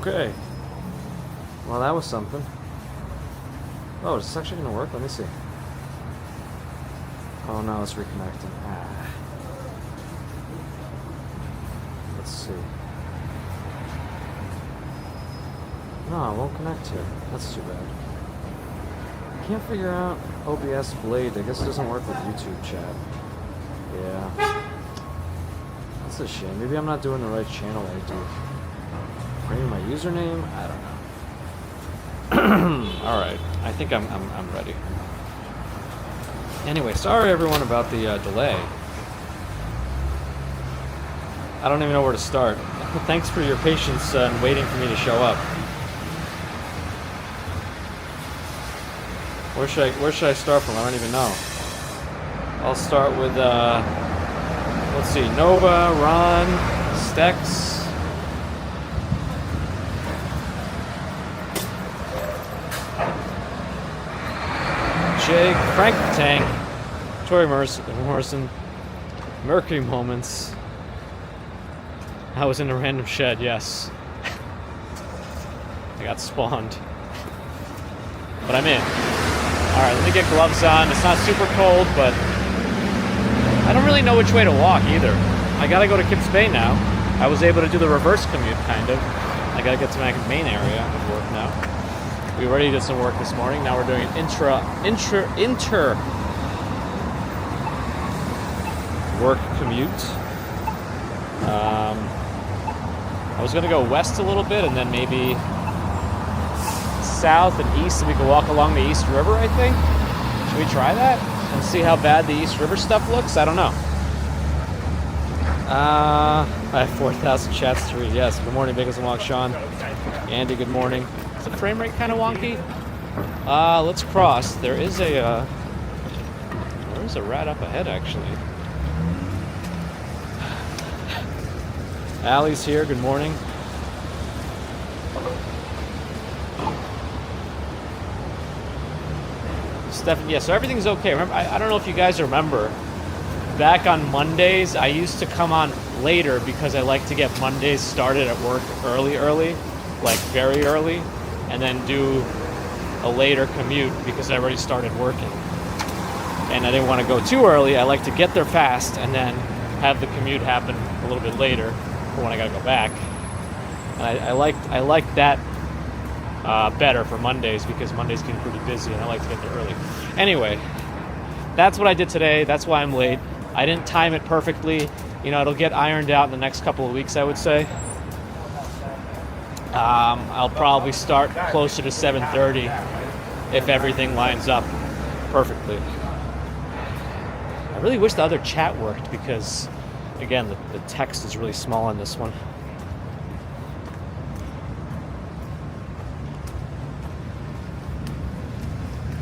Okay. Well, that was something. Oh, is this actually going to work? Let me see. Oh no, it's reconnecting. Let's see. No, it won't connect here. That's too bad. I can't figure out OBS Blade. I guess it doesn't work with YouTube chat. Yeah. That's a shame. Maybe I'm not doing the right channel ID. Maybe my username? I don't know. Alright. I think I'm ready. Anyway, sorry everyone about the delay. I don't even know where to start. Thanks for your patience and waiting for me to show up. Where should I start from? I don't even know. I'll start with let's see, Nova, Ron, Stex. Jake, Frank the Tank, Tori Morrison, Mercury Moments. I was in a random shed, yes. I got spawned. But I'm in. Alright, let me get gloves on. It's not super cold, but I don't really know which way to walk either. I gotta go to Kips Bay now. I was able to do the reverse commute, kind of. I gotta get to my main area of work now. We already did some work this morning. Now we're doing an inter work commute. I was gonna go west a little bit and then maybe south and east, so we could walk along the East River, I think. Should we try that and see how bad the East River stuff looks? I don't know. I have 4,000 chats to read. Yes. Good morning, Biggles and Walk, Sean. Andy, good morning. Is the frame rate kind of wonky? Let's cross. There is a rat up ahead, actually. Allie's here. Good morning. Stephen, yeah, so everything's okay. Remember, I don't know if you guys remember, back on Mondays, I used to come on later because I like to get Mondays started at work early, like very early, and then do a later commute because I already started working. And I didn't want to go too early. I like to get there fast and then have the commute happen a little bit later for when I gotta go back. And I like that better for Mondays because Mondays get pretty busy and I like to get there early. Anyway, that's what I did today. That's why I'm late. I didn't time it perfectly. You know, it'll get ironed out in the next couple of weeks, I would say. I'll probably start closer to 7:30 if everything lines up perfectly. I really wish the other chat worked because, again, the text is really small on this one.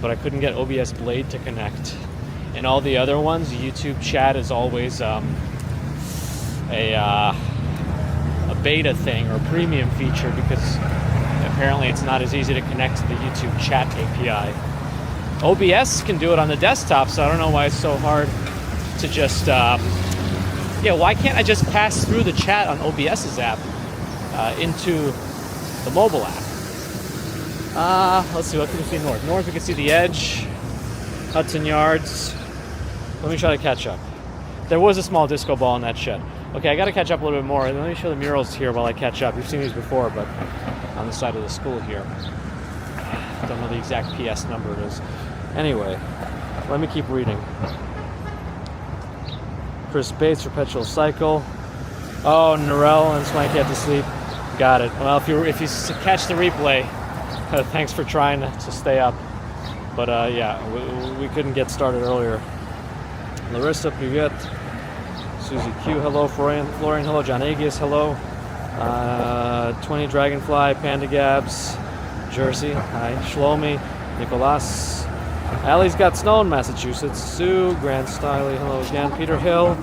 But I couldn't get OBS Blade to connect. And all the other ones, YouTube chat is always a beta thing or premium feature because apparently it's not as easy to connect to the YouTube chat API. OBS can do it on the desktop, so I don't know why it's so hard to just why can't I just pass through the chat on OBS's app into the mobile app? Let's see, what can we see north? North, we can see the edge, Hudson Yards. Let me try to catch up. There was a small disco ball in that shed. Okay, I got to catch up a little bit more. Let me show the murals here while I catch up. You've seen these before, but on the side of the school here. Don't know the exact PS number it is. Anyway, let me keep reading. Chris Bates, Perpetual Cycle. Oh, Narelle and Swanky had to sleep. Got it. Well, if you catch the replay, thanks for trying to stay up. But yeah, we couldn't get started earlier. Larissa, Privet. Susie Q, hello. Florian, hello. John Agius, hello. 20 Dragonfly, Panda Gabs, Jersey, hi. Shlomi, Nicolas. Allie's got snow in Massachusetts. Sue, Grant Stiley, hello again. Peter Hill.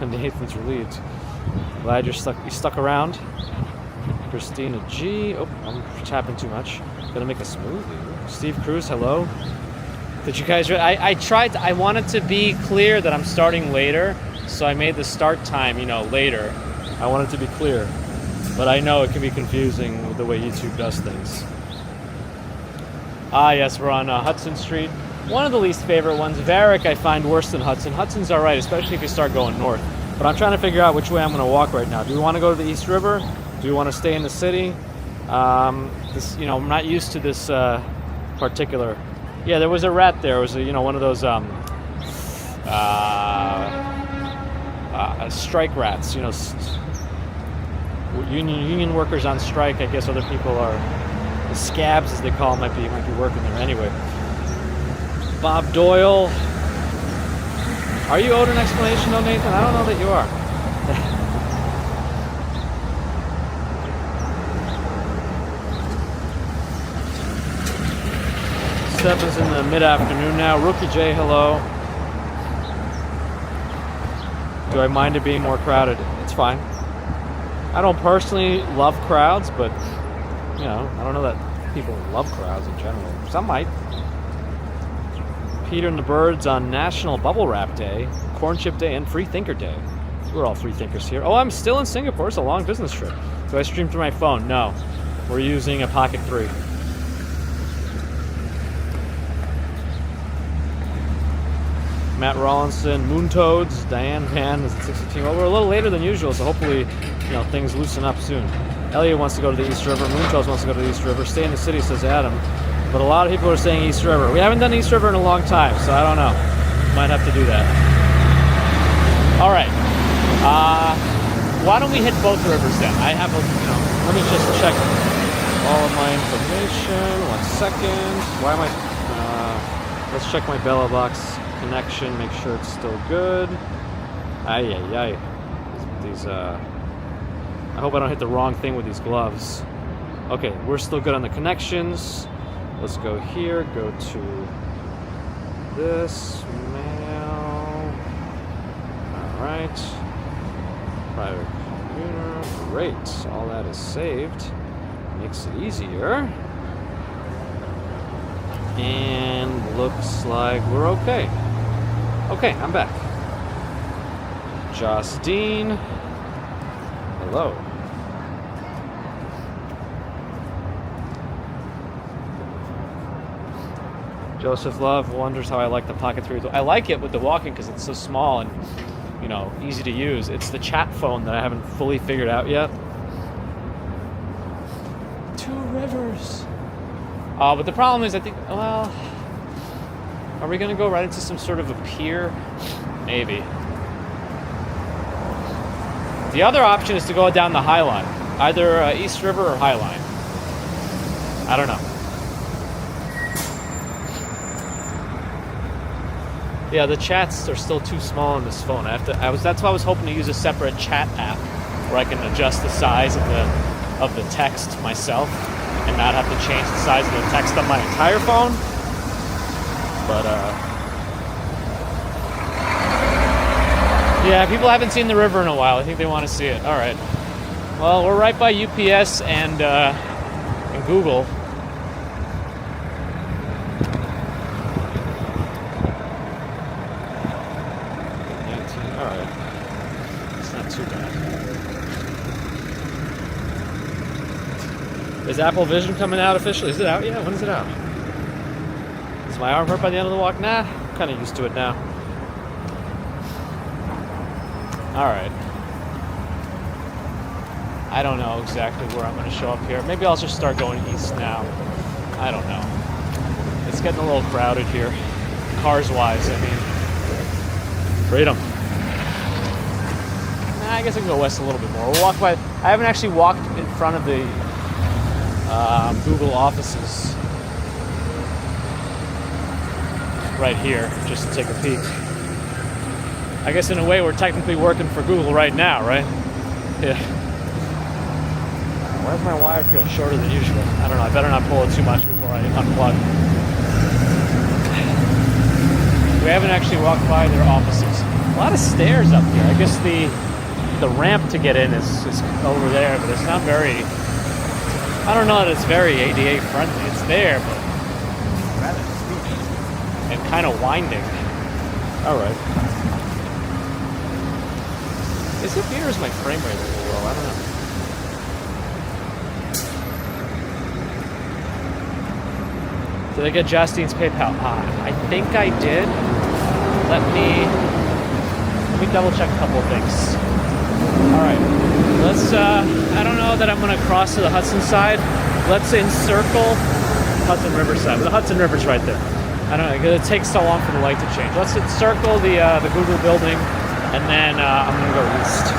Nathan's relieved. Glad you stuck around. Christina G. Oh, I'm tapping too much. Gonna make a smoothie. Steve Cruz, hello. Did you guys? I wanted to be clear that I'm starting later, so I made the start time, later. I wanted to be clear. But I know it can be confusing with the way YouTube does things. Ah, yes, we're on Hudson Street. One of the least favorite ones. Varick I find worse than Hudson. Hudson's all right, especially if you start going north. But I'm trying to figure out which way I'm going to walk right now. Do we want to go to the East River? Do we want to stay in the city? This, I'm not used to this particular. Yeah, there was a rat there. It was one of those strike rats. Union workers on strike. I guess other people are the scabs, as they call them, might be working there anyway. Bob Doyle. Are you owed an explanation, though, Nathan? I don't know that you are. Stephens in the mid-afternoon now. Rookie J, hello. Do I mind it being more crowded? It's fine. I don't personally love crowds, but, I don't know that people love crowds in general. Some might. Peter and the Birds on National Bubble Wrap Day, Corn Chip Day, and Free Thinker Day. We're all free thinkers here. Oh, I'm still in Singapore. It's a long business trip. Do I stream through my phone? No. We're using a Pocket 3. Matt Rawlinson, Moon Toads, Diane Van is at 6:15. Well, we're a little later than usual, so hopefully, things loosen up soon. Elliot wants to go to the East River. Moon Toads wants to go to the East River. Stay in the city, says Adam. But a lot of people are saying East River. We haven't done East River in a long time, so I don't know. Might have to do that. All right. Why don't we hit both rivers then? I have let me just check all of my information. 1 second. Why am I... let's check my Bella Box connection, make sure it's still good. These I hope I don't hit the wrong thing with these gloves. Okay, we're still good on the connections. Let's go here, go to this mail. Alright. Private computer. Great. All that is saved. Makes it easier. And looks like we're okay. Okay, I'm back. Joss Dean. Hello. Joseph Love wonders how I like the Pocket 3. I like it with the walking because it's so small and, easy to use. It's the chat phone that I haven't fully figured out yet. Two Rivers. But the problem is, I think, are we going to go right into some sort of a pier? Maybe. The other option is to go down the High Line. Either East River or High Line. I don't know. Yeah, the chats are still too small on this phone. That's why I was hoping to use a separate chat app where I can adjust the size of the text myself and not have to change the size of the text on my entire phone. But yeah, people haven't seen the river in a while. I think they want to see it. All right. Well, we're right by UPS and Google. All right. It's not too bad. Is Apple Vision coming out officially? Is it out yet? When is it out? Is my arm hurt by the end of the walk? Nah, I'm kind of used to it now. Alright. I don't know exactly where I'm going to show up here. Maybe I'll just start going east now. I don't know. It's getting a little crowded here. Cars-wise, I mean. Freedom. Nah, I guess I can go west a little bit more. We'll walk by... I haven't actually walked in front of the Google offices right here, just to take a peek. I guess in a way we're technically working for Google right now, right? Yeah. Why does my wire feel shorter than usual? I don't know. I better not pull it too much before I unplug. We haven't actually walked by their offices. A lot of stairs up here. I guess the ramp to get in is over there, but it's not very... I don't know that it's very ADA friendly. It's there, but rather steep and kind of winding. All right. Is it here or is my frame rate a little low? I don't know. Did I get Justine's PayPal? I think I did. Let me double check a couple of things. All right, let's. I don't know that I'm gonna cross to the Hudson side. Let's encircle Hudson Riverside. The Hudson River's right there. I don't know, because it takes so long for the light to change. Let's encircle the Google building, and then I'm gonna go east.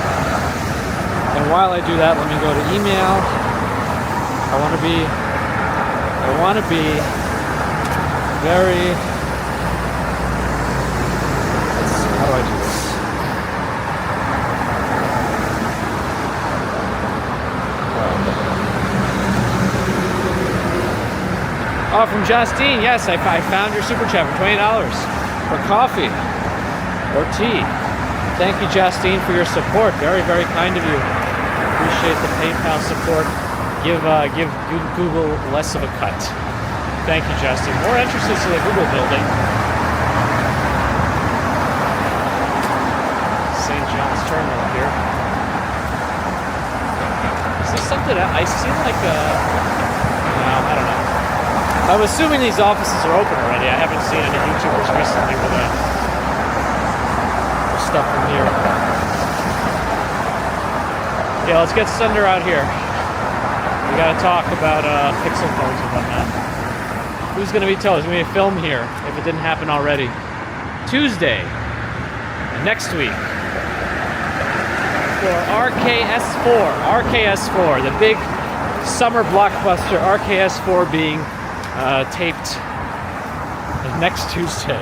And while I do that, let me go to email. I want to be very. How do I do this? Oh, from Justine, yes, I found your super chat for $20 for coffee or tea. Thank you, Justine, for your support. Very, very kind of you. Appreciate the PayPal support. Give Google less of a cut. Thank you, Justine. More entrances to the Google building. St. John's Terminal here. Is this something I see like no, I don't know. I'm assuming these offices are open already. I haven't seen any YouTubers recently with stuff from here. Yeah, let's get Sunder out here. We gotta talk about Pixel phones and whatnot. Who's gonna be told? There's gonna be a film here, if it didn't happen already. Tuesday, next week, for RKS4, the big summer blockbuster, RKS4 being taped next Tuesday.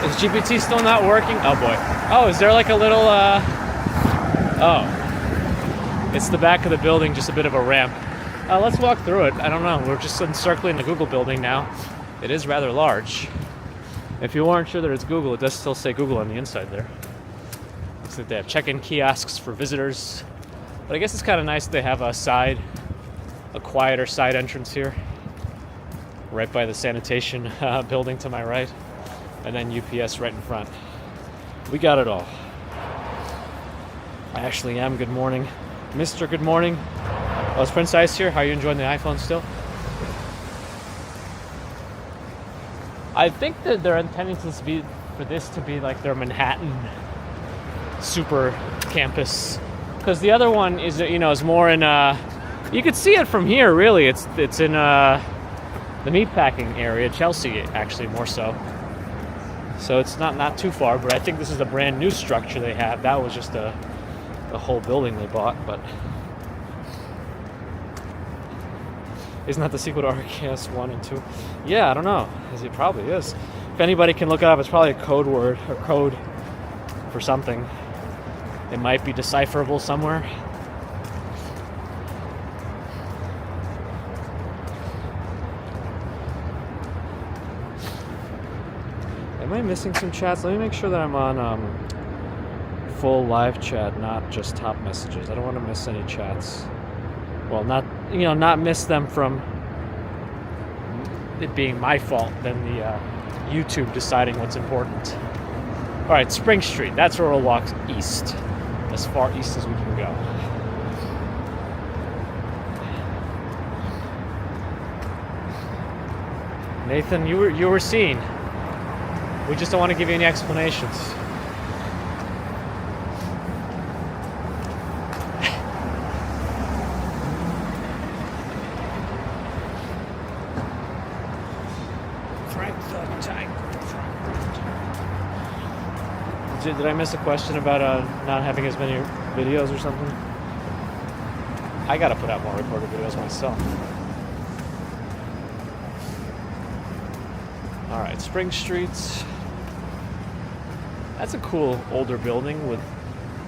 Is GPT still not working? Oh boy. Oh, is there like a little oh. It's the back of the building, just a bit of a ramp. Let's walk through it. I don't know. We're just encircling the Google building now. It is rather large. If you weren't sure that it's Google, it does still say Google on the inside there. Looks like they have check-in kiosks for visitors. But I guess it's kind of nice they have a quieter side entrance here, right by the sanitation building to my right, and then UPS right in front. We got it all. I actually am. Good morning, Mr. Good morning. Oh, is Prince Ice here? How are you enjoying the iPhone still? I think that they're intending for this to be like their Manhattan super campus. Because the other one is, is more in, you could see it from here, really. It's in the meatpacking area, Chelsea, actually, more so. So it's not too far, but I think this is a brand new structure they have. That was just a whole building they bought, but isn't that the sequel to RKS 1 and 2? Yeah, I don't know. It probably is. If anybody can look it up, it's probably a code word or code for something. It might be decipherable somewhere. Am I missing some chats? Let me make sure that I'm on full live chat, not just top messages. I don't want to miss any chats. Well, not miss them from it being my fault, than the YouTube deciding what's important. All right, Spring Street. That's where we'll walk east. As far east as we can go. Nathan, you were seen. We just don't want to give you any explanations. Did I miss a question about not having as many videos or something? I gotta put out more recorded videos myself. Alright, Spring Street. That's a cool older building with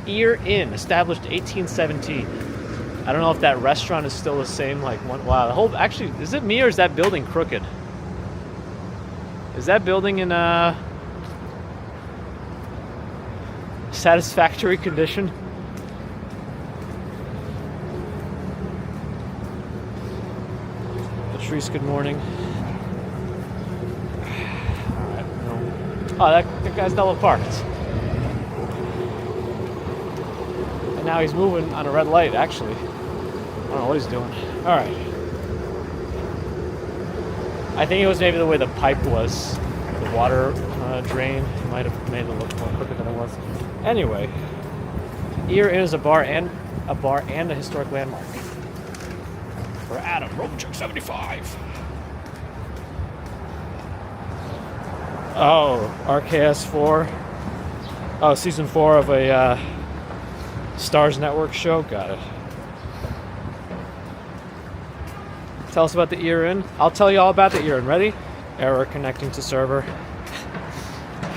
Ear Inn, established 1817. I don't know if that restaurant is still the same. Wow, the whole, actually, is it me or is that building crooked? Is that building in satisfactory condition? Patrice, good morning. Alright, no. Oh, that guy's double parked. And now he's moving on a red light, actually. I don't know what he's doing. All right. I think it was maybe the way the pipe was, the water drain might have made it look more crooked than it was. Anyway, here is a bar and a historic landmark for Adam Robocheck 75. Oh, RKS4. Oh, season 4 of a Stars Network show. Got it. Tell us about the ear in. I'll tell you all about the ear in. Ready? Error connecting to server.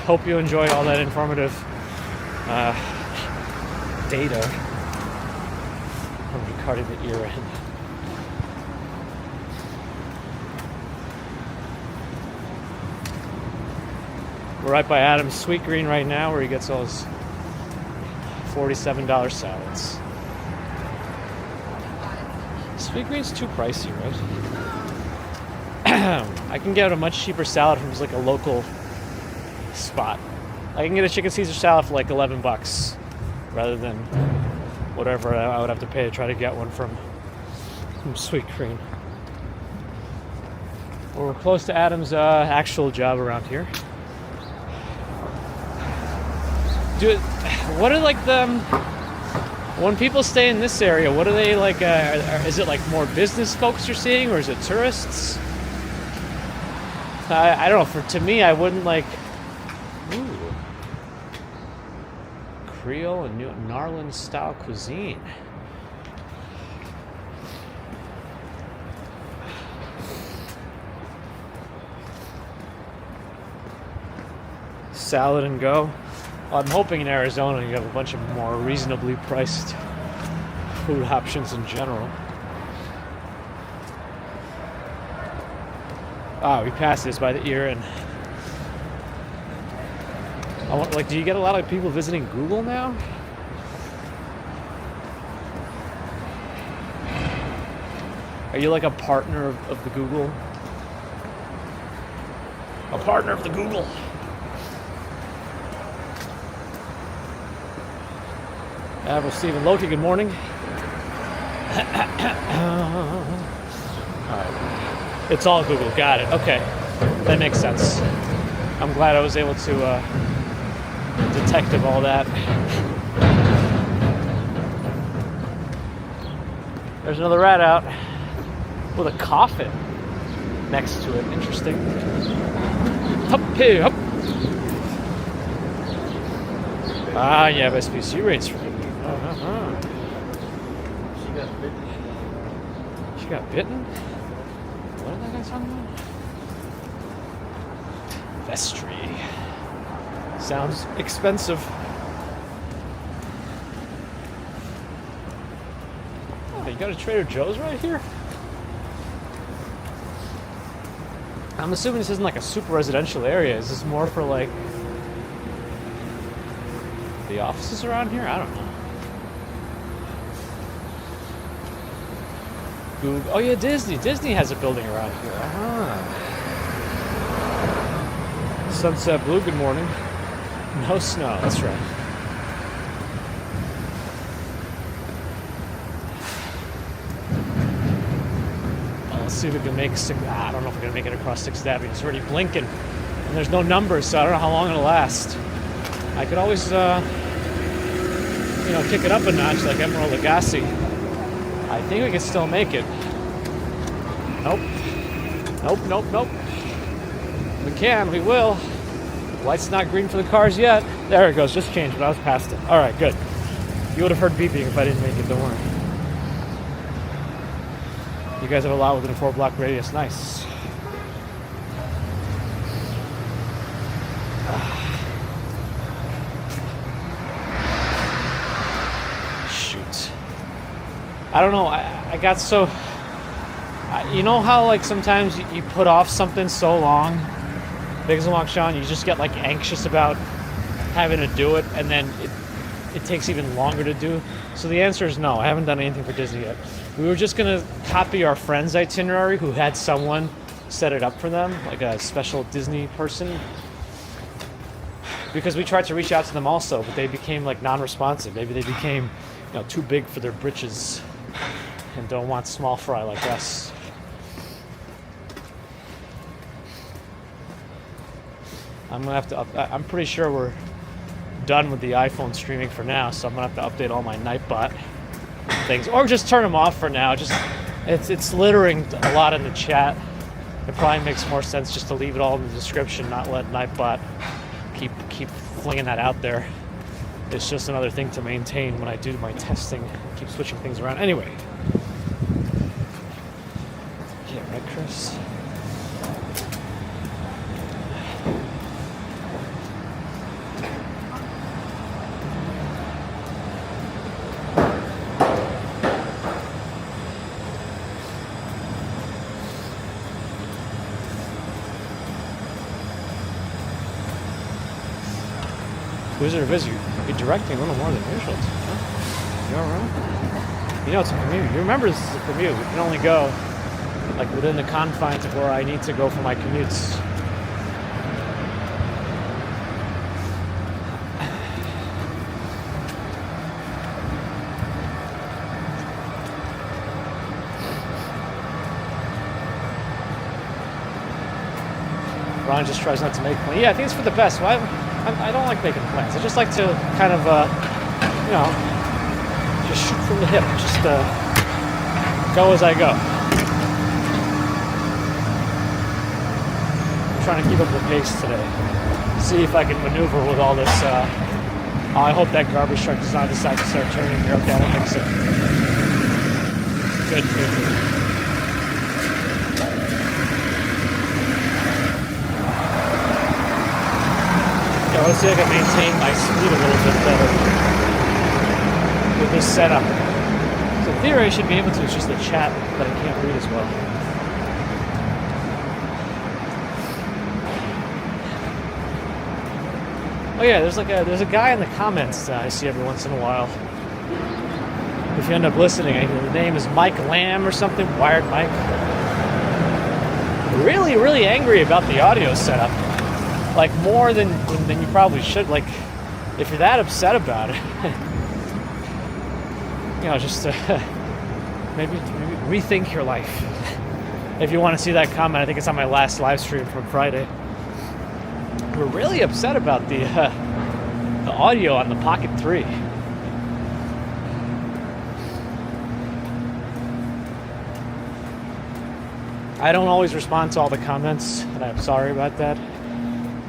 Hope you enjoyed all that informative data regarding the ear in. We're right by Adam's Sweet Green right now, where he gets all his $47 salads. Sweet Green's too pricey, right? I can get a much cheaper salad from just like a local spot. I can get a chicken Caesar salad for like $11 rather than whatever I would have to pay to try to get one from Sweet Green. Well, we're close to Adam's actual job around here. What are like when people stay in this area, what are they like? Is it like more business folks you're seeing, or is it tourists? I don't know. To me, I wouldn't like. Ooh, Creole and New Narland style cuisine. Salad and go. Well, I'm hoping in Arizona you have a bunch of more reasonably priced food options in general. We passed this by the ear, and do you get a lot of people visiting Google now? Are you like a partner of the Google? A partner of the Google. Admiral Stephen Loki, good morning. Alright. It's all Google, got it. Okay. That makes sense. I'm glad I was able to detect all that. There's another rat out with a coffin next to it. Interesting. Hup, hey, hup. You have SPC rates for me. She got bitten? What are that guy talking about? Vestry. Sounds expensive. Oh, you got a Trader Joe's right here? I'm assuming this isn't like a super residential area. Is this more for like the offices around here? I don't know. Google. Oh yeah, Disney. Disney has a building around here. Sunset Blue, good morning. No snow, that's right. Well, let's see if we can make I don't know if we're gonna make it across 6th Avenue. It's already blinking. And there's no numbers, so I don't know how long it'll last. I could always kick it up a notch like Emerald Lagasse. I think we can still make it. Nope. We can, we will. Light's not green for the cars yet. There it goes, just changed, but I was past it. All right, good. You would have heard beeping if I didn't make it, don't worry. You guys have a lot within a 4-block radius, nice. Shoot. I don't know, I got so... You know how like sometimes you put off something so long? Biggs and Walk Sean, you just get like anxious about having to do it, and then it takes even longer to do. So the answer is no, I haven't done anything for Disney yet. We were just gonna copy our friend's itinerary who had someone set it up for them, like a special Disney person. Because we tried to reach out to them also, but they became like non-responsive. Maybe they became, too big for their britches. and don't want small fry like us. I'm gonna have to. I'm pretty sure we're done with the iPhone streaming for now, so I'm gonna have to update all my Nightbot things, or just turn them off for now. Just it's littering a lot in the chat. It probably makes more sense just to leave it all in the description, not let Nightbot keep flinging that out there. It's just another thing to maintain when I do my testing. Keep switching things around. Anyway. Yeah, right, Chris? Who's it busy? You're directing a little more than usual. Huh? You alright? You know it's a commute. You remember this is a commute. We can only go like within the confines of where I need to go for my commutes. Ron just tries not to make plans. Yeah, I think it's for the best. Well, I don't like making plans. I just like to kind of, you know, just shoot from the hip. Just go as I go. I'm trying to keep up the pace today. See if I can maneuver with all this. I hope that garbage truck does not decide to start turning here. Okay, I don't think so. Good. Let's see if I can maintain my speed a little bit better with this setup. So in theory I should be able to, it's just the chat that I can't read as well. Oh yeah, there's a guy in the comments I see every once in a while. If you end up listening, the name is Mike Lamb or something, Wired Mike. Really, really angry about the audio setup. Like more than you probably should. Like, if you're that upset about it, you know, just maybe rethink your life. If you want to see that comment, I think it's on my last live stream from Friday. We're really upset about the audio on the Pocket 3. I don't always respond to all the comments, and I'm sorry about that.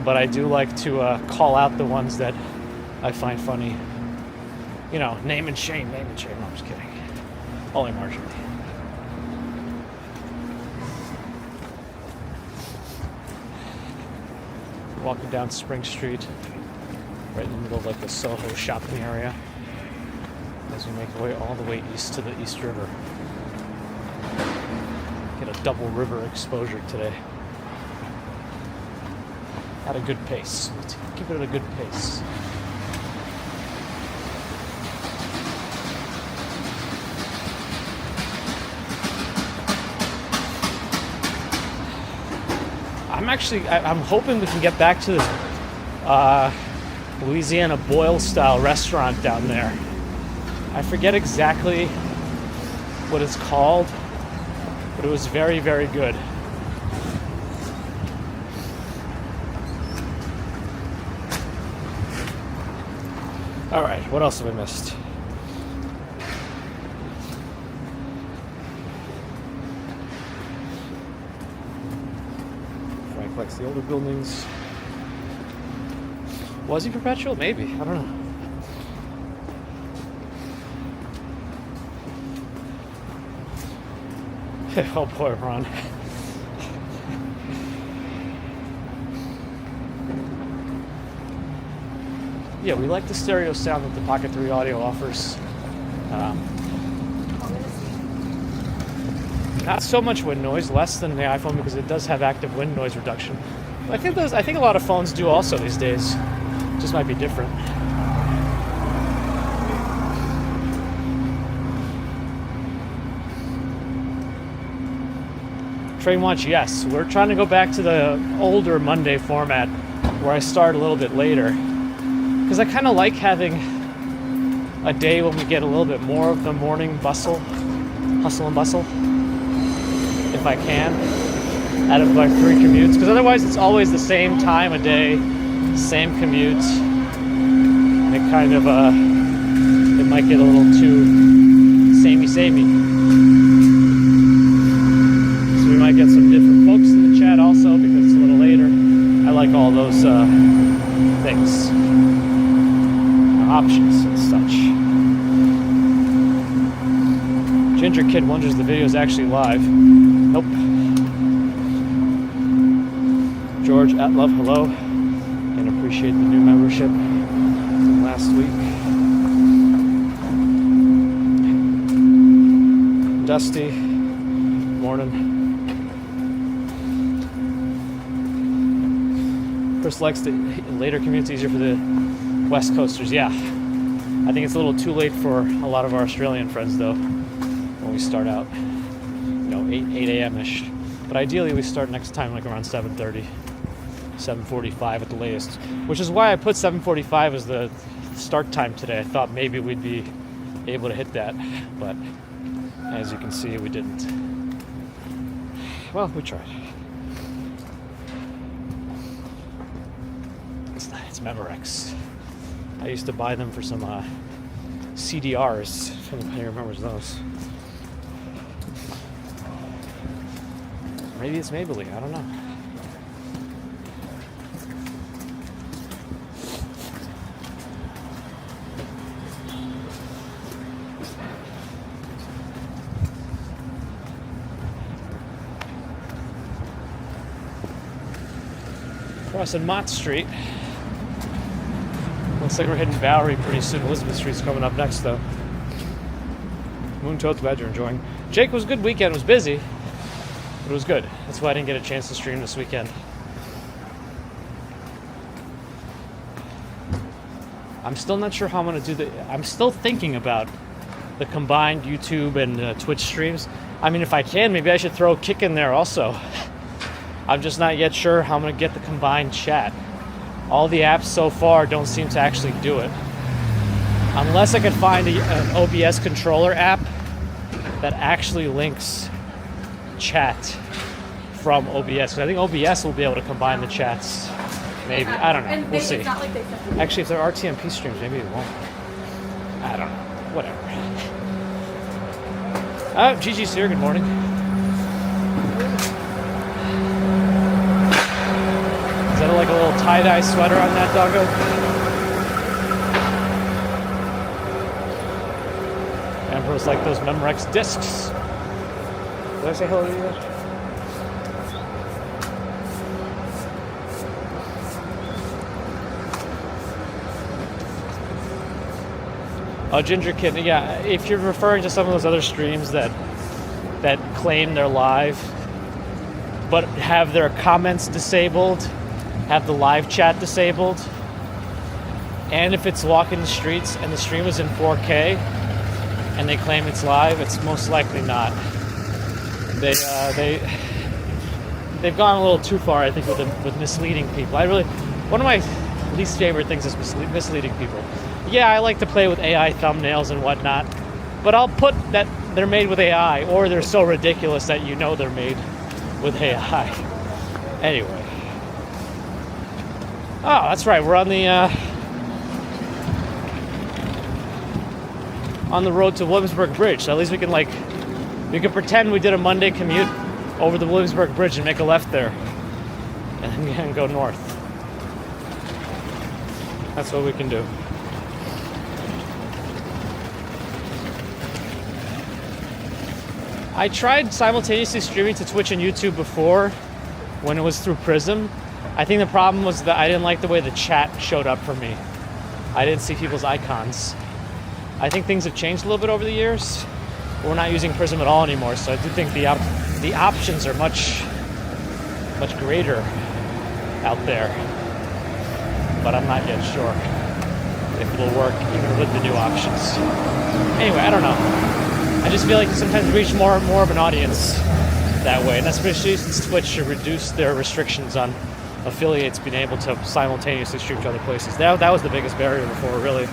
But I do like to call out the ones that I find funny. You know, name and shame. No, I'm just kidding. Only marginally. Walking down Spring Street, right in the middle of like the Soho shopping area, as we make our way all the way east to the East River. Get a double river exposure today. At a good pace. Let's keep it at a good pace. I'm hoping we can get back to this Louisiana Boyle style restaurant down there. I forget exactly what it's called, but it was very, very good. All right, what else have I missed? Frank likes the older buildings. Was he perpetual? Maybe. I don't know. Oh boy, Ron. Yeah, we like the stereo sound that the Pocket 3 audio offers. Not so much wind noise, less than the iPhone because it does have active wind noise reduction. I think a lot of phones do also these days. Just might be different. Train Watch, yes. We're trying to go back to the older Monday format where I start a little bit later. Because I kind of like having a day when we get a little bit more of the morning bustle, hustle and bustle if I can out of my 3 commutes, because otherwise it's always the same time of day, same commute, and it kind of it might get a little too samey. So we might get some different folks in the chat also because it's a little later. I like all those things, options and such. Ginger Kid wonders the video is actually live. Nope. George at Love, hello, and appreciate the new membership from last week. Dusty, morning. Chris likes the later commutes, easier for the West Coasters. Yeah, I think it's a little too late for a lot of our Australian friends though when we start out, 8 a.m.-ish. But ideally we start next time like around 7:30, 7:45 at the latest, which is why I put 7:45 as the start time today. I thought maybe we'd be able to hit that, but as you can see, we didn't. Well, we tried. It's Memorex. I used to buy them for some CDRs, if anybody remembers those. Maybe it's Maybelline, I don't know. Crossing Mott Street. Looks like we're hitting Bowery pretty soon. Elizabeth Street's coming up next, though. Moon Toad's glad you're enjoying. Jake, was a good weekend. It was busy, but it was good. That's why I didn't get a chance to stream this weekend. I'm still not sure how I'm going to do I'm still thinking about the combined YouTube and Twitch streams. I mean, if I can, maybe I should throw Kick in there also. I'm just not yet sure how I'm going to get the combined chat. All the apps so far don't seem to actually do it. Unless I could find an OBS controller app that actually links chat from OBS. Because I think OBS will be able to combine the chats. Maybe. I don't know. We'll see. Actually, if there are RTMP streams, maybe it won't. I don't know. Whatever. Gigi's here. Good morning. Is that like a little tie-dye sweater on that doggo? Emperor's like those Memorex discs. Did I say hello to you yet? Oh, Ginger Kid. Yeah, if you're referring to some of those other streams that claim they're live, but have their comments disabled, have the live chat disabled, and if it's walking the streets and the stream is in 4K and they claim it's live, it's most likely not. They've gone a little too far, I think, with misleading people. One of my least favorite things is misleading people. Yeah, I like to play with AI thumbnails and whatnot, but I'll put that they're made with AI, or they're so ridiculous that you know they're made with AI. Anyway. Oh, that's right. We're on the road to Williamsburg Bridge. So at least we can pretend we did a Monday commute over the Williamsburg Bridge and make a left there, and then go north. That's what we can do. I tried simultaneously streaming to Twitch and YouTube before, when it was through Prism. I think the problem was that I didn't like the way the chat showed up for me. I didn't see people's icons. I think things have changed a little bit over the years. We're not using Prism at all anymore, so I do think the options are much greater out there. But I'm not yet sure if it'll work even with the new options. Anyway, I don't know. I just feel like sometimes we reach more of an audience that way, and especially since Twitch should reduce their restrictions on affiliates being able to simultaneously stream to other places. That was the biggest barrier before, really.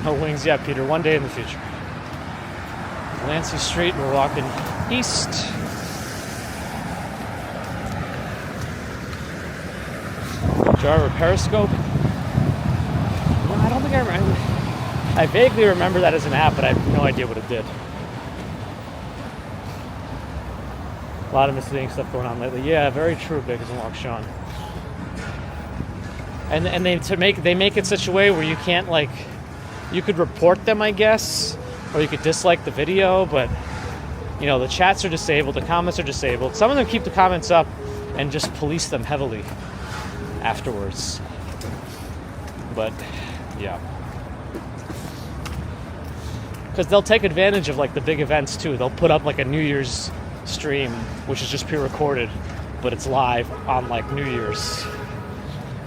No wings yet, Peter. One day in the future. Lancy Street, we're walking east. Driver Periscope. No, I don't think I remember. I vaguely remember that as an app, but I have no idea what it did. A lot of misleading stuff going on lately. Yeah, very true, Big as a Walk Sean. And they make it such a way where you can't, like, you could report them, I guess, or you could dislike the video, but you know, the chats are disabled, the comments are disabled. Some of them keep the comments up and just police them heavily afterwards. But yeah, because they'll take advantage of like the big events too. They'll put up like a New Year's stream, which is just pre-recorded, but it's live on like New Year's.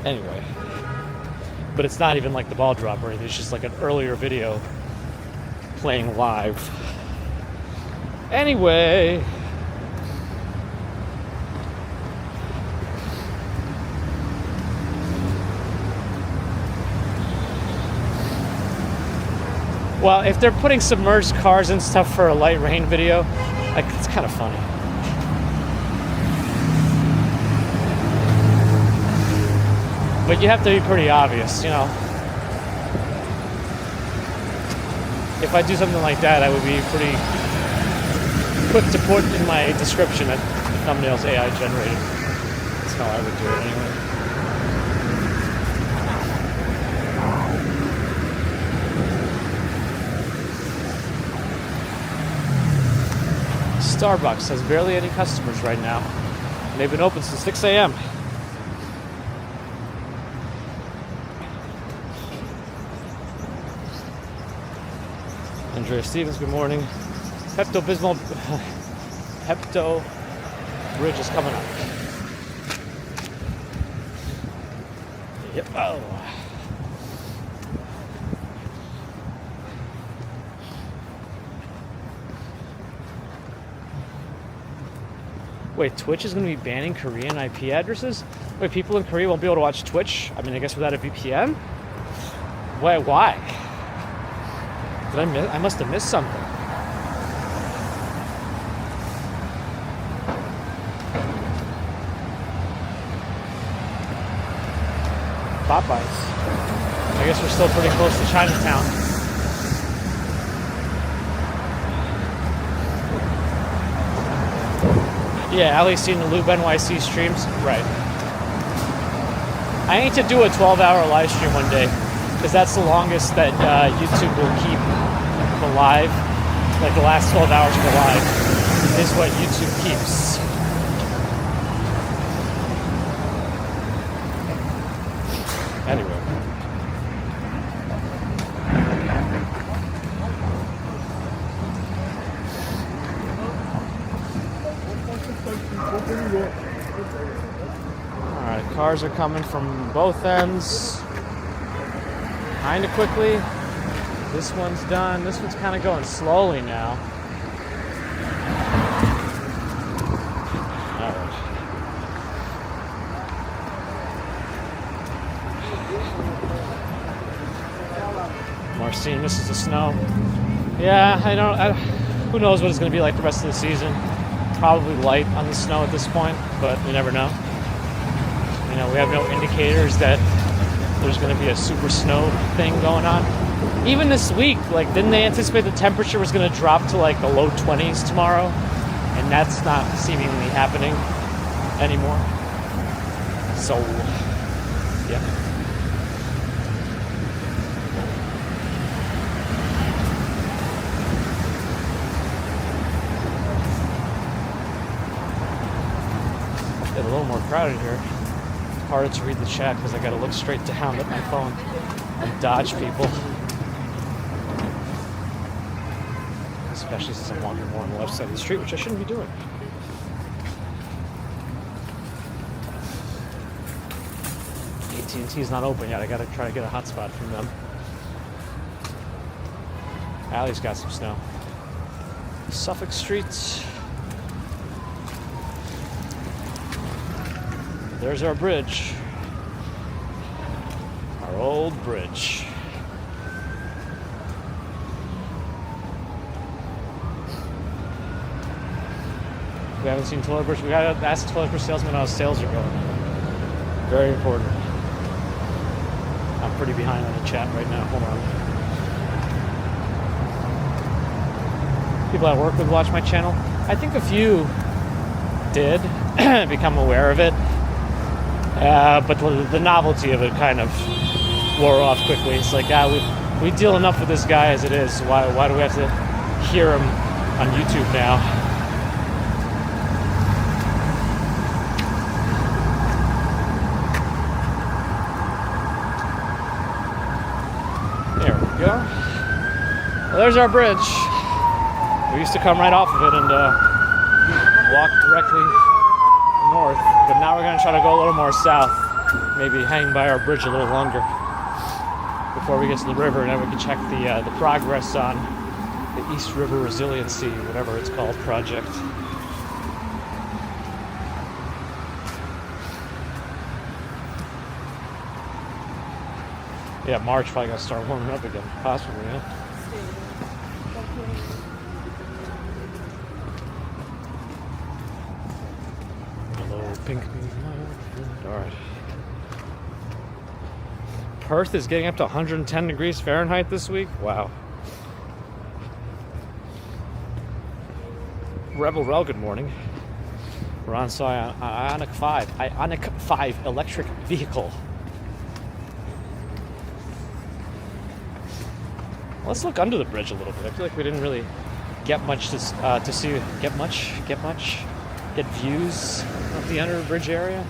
Anyway, but it's not even like the ball drop or anything. It's just like an earlier video playing live. Anyway, well, if they're putting submerged cars and stuff for a light rain video, like, it's kind of funny. But you have to be pretty obvious, you know. If I do something like that, I would be pretty quick to put in my description that the thumbnail's AI generated. That's how I would do it anyway. Starbucks has barely any customers right now. And they've been open since 6 a.m. Andrea Stevens, good morning. Pepto-Bismol Pepto Bridge is coming up. Yep. Oh. Wait, Twitch is going to be banning Korean IP addresses? Wait, people in Korea won't be able to watch Twitch? I mean, I guess without a VPN? Why? I must have missed something. Popeyes. I guess we're still pretty close to Chinatown. Yeah, Ali's seen the Lube NYC streams. Right. I need to do a 12-hour live stream one day, because that's the longest that YouTube will keep alive. Like the last 12 hours for live is what YouTube keeps. Anyway. Alright, cars are coming from both ends. Kinda quickly. This one's done. This one's kind of going slowly now. Alright. Marcine misses the snow. Yeah, who knows what it's going to be like the rest of the season. Probably light on the snow at this point, but we never know. You know, we have no indicators that there's going to be a super snow thing going on. Even this week, like, didn't they anticipate the temperature was going to drop to like the low 20s tomorrow? And that's not seemingly happening anymore. So, yeah. It's a little more crowded here. It's harder to read the chat because I got to look straight down at my phone and dodge people. Especially since I'm walking more on the left side of the street, which I shouldn't be doing. AT&T is not open yet. I gotta try to get a hotspot from them. Allie's got some snow. Suffolk Street. There's our bridge. Our old bridge. We haven't seen toilet brush. We gotta ask the toilet brush salesman how sales are going. Very important. I'm pretty behind on the chat right now. Hold on. People I work with watch my channel. I think a few did become aware of it, but the novelty of it kind of wore off quickly. It's like, we deal enough with this guy as it is. Why do we have to hear him on YouTube now? There we go. Well, there's our bridge. We used to come right off of it and walk directly north, but now we're going to try to go a little more south, maybe hang by our bridge a little longer before we get to the river, and then we can check the progress on the East River Resiliency, whatever it's called, project. Yeah, March probably got to start warming up again, possibly, yeah. Pink. All right. Perth is getting up to 110 degrees Fahrenheit this week. Wow. Rebel Rel, good morning. We're on Ionic 5 electric vehicle. Let's look under the bridge a little bit. I feel like we didn't really get much to see. Get views of the under bridge area.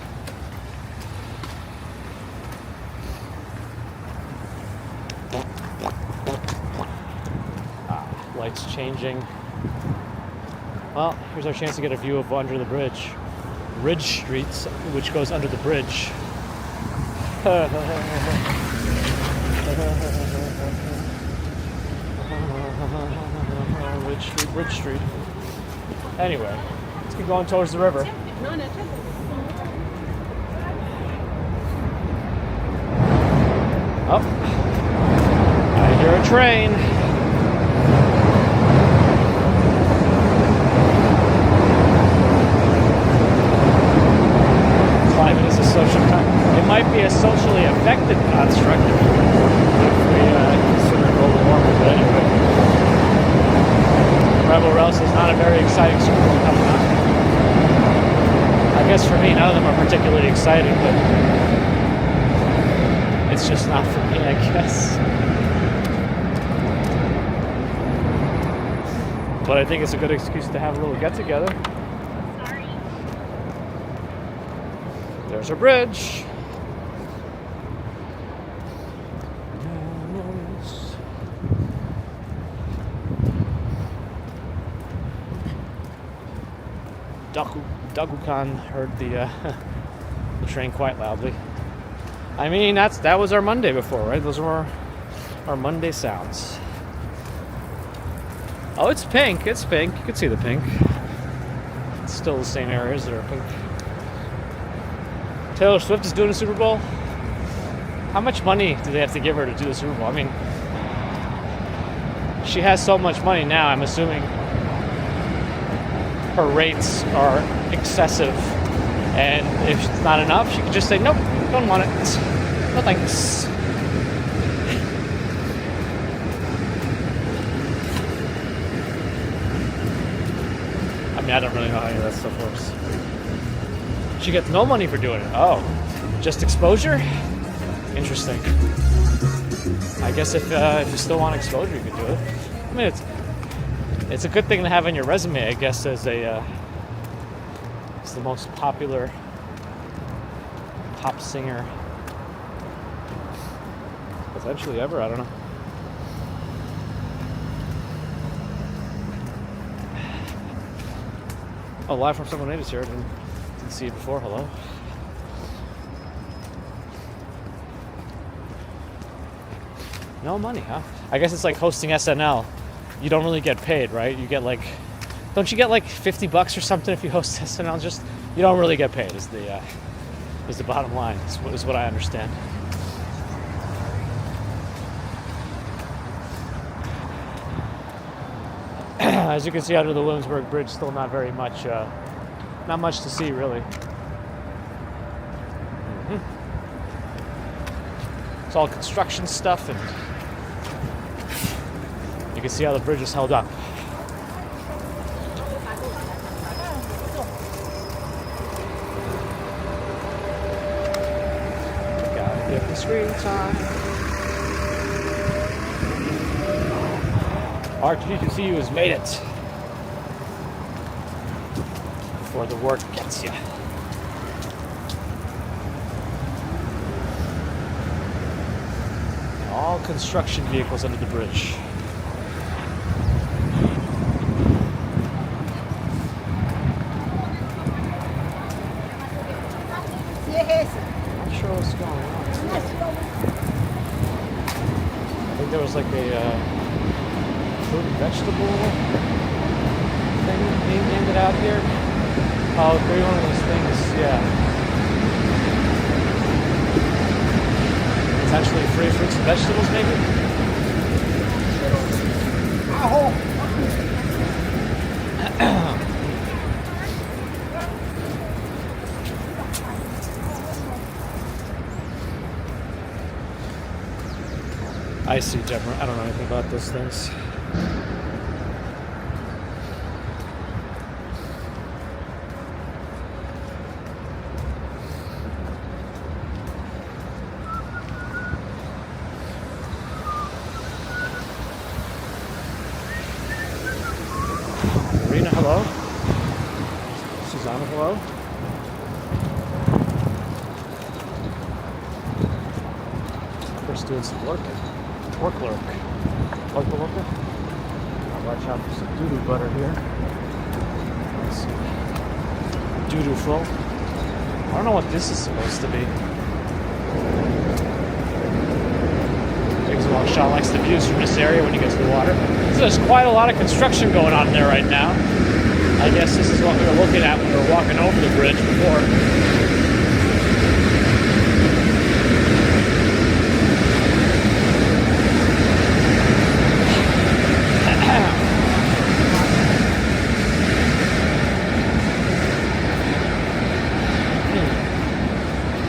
Lights changing. Well, here's our chance to get a view of under the bridge. Ridge Street, which goes under the bridge. Ridge Street. Anyway, let's keep going towards the river. Oh, I hear a train. Climate is a social it might be a socially affected construct if we consider global warming, but anyway. Rebel Rels is not a very exciting Super Bowl coming up. I guess for me, none of them are particularly exciting, but it's just not for me, I guess. But I think it's a good excuse to have a little get-together. Sorry. There's our bridge. Dagukan heard the train quite loudly. I mean, that was our Monday before, right? Those were our Monday sounds. Oh, it's pink. It's pink. You can see the pink. It's still the same areas that are pink. Taylor Swift is doing a Super Bowl. How much money do they have to give her to do the Super Bowl? I mean, she has so much money now, I'm assuming her rates are excessive. And if it's not enough, she could just say, nope, don't want it. No thanks. I mean, I don't really know how any of that stuff works. She gets no money for doing it. Oh, just exposure? Interesting. I guess if you still want exposure, you could do it. I mean, it's a good thing to have on your resume, I guess, as it's the most popular pop singer potentially ever. I don't know. Oh, live from Someone Made Us here. I didn't see it before. Hello. No money, huh? I guess it's like hosting SNL. You don't really get paid, right? You get like, don't you get like $50 or something if you host SNL? Just, you don't really get paid. Is the bottom line? Is what I understand. As you can see, under the Williamsburg Bridge, still not very much Not much to see, really. It's all construction stuff, and you can see how the bridge is held up. Gotta get the screen time. R2C2 has made it before the work gets you. All construction vehicles under the bridge. I'm not sure what's going on. I think there was like a fruit and vegetable thing being handed out here. Oh, maybe one of those things, yeah. Potentially free fruits and vegetables, maybe? I see, Deborah. I don't know anything about those things. Marina, hello. Susanna, hello. First doing some work. Work lurk. Work the lurker. Watch out for some doo-doo butter here. Let's see. Doo-doo flow. I don't know what this is supposed to be. Takes a long shot, likes the views from this area when you get to the water. So there's quite a lot of construction going on there right now. I guess this is what we were looking at when we were walking over the bridge before.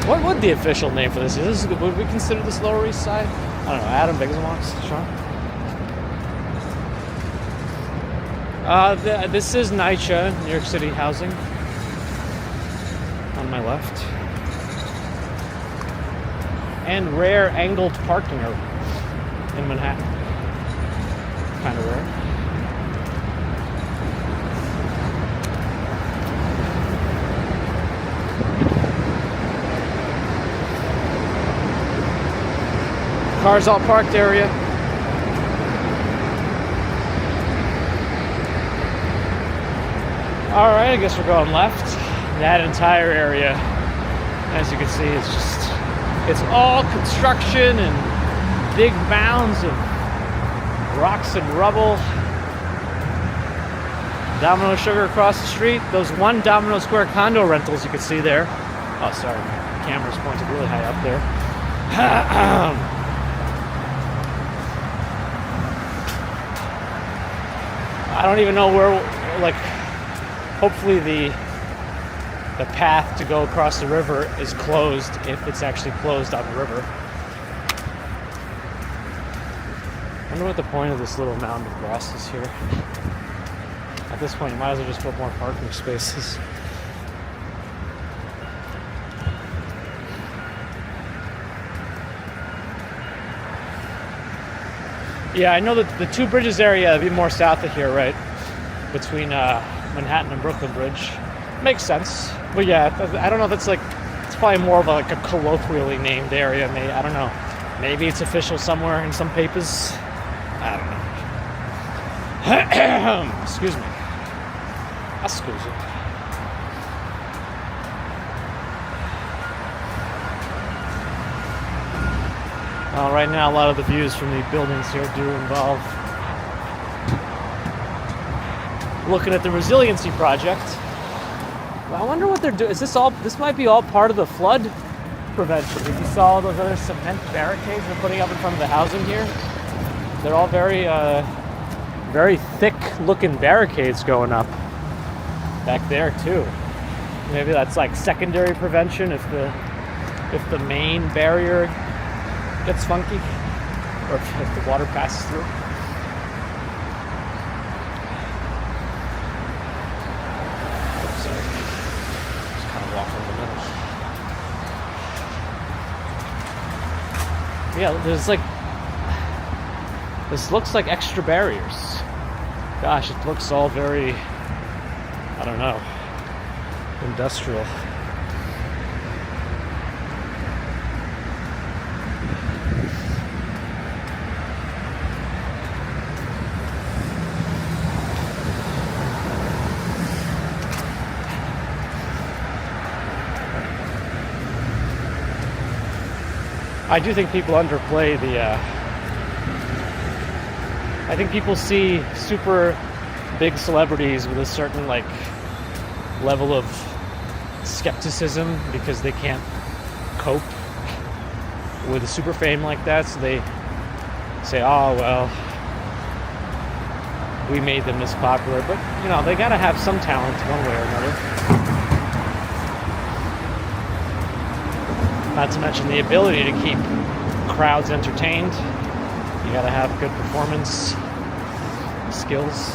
What would the official name for this is? Would we consider this Lower East Side? I don't know. Adam Biggswants, Sean? This is NYC, New York City housing. On my left. And rare angled parking in Manhattan. Kind of rare. Cars all parked area. All right, I guess we're going left. That entire area, as you can see, it's all construction and big mounds of rocks and rubble. Domino Sugar across the street. Those one Domino Square condo rentals you can see there. Oh, sorry, my camera's pointed really high up there. I don't even know where, like, hopefully the path to go across the river is closed, if it's actually closed on the river. I wonder what the point of this little mound of grass is here. At this point, you might as well just put more parking spaces. Yeah, I know that the Two Bridges area would be more south of here, right? Between Manhattan and Brooklyn Bridge. Makes sense. But yeah, I don't know if it's like, it's probably more of a colloquially named area. Maybe, I don't know. Maybe it's official somewhere in some papers. I don't know. Excuse me. Excuse me. Right now, a lot of the views from the buildings here do involve looking at the resiliency project. Well, I wonder what they're doing. Is this all? This might be all part of the flood prevention. If you saw those other cement barricades they're putting up in front of the housing here, they're all very, very thick-looking barricades going up back there too. Maybe that's like secondary prevention if the main barrier gets funky, or if the water passes through. Oops, sorry. Just kind of walking in the middle. Yeah, there's like, this looks like extra barriers. Gosh, it looks all very, I don't know, industrial. I do think people underplay I think people see super big celebrities with a certain like level of skepticism because they can't cope with a super fame like that, so they say, oh well, we made them this popular. But you know, they gotta have some talent one way or another. Not to mention the ability to keep crowds entertained. You gotta have good performance skills.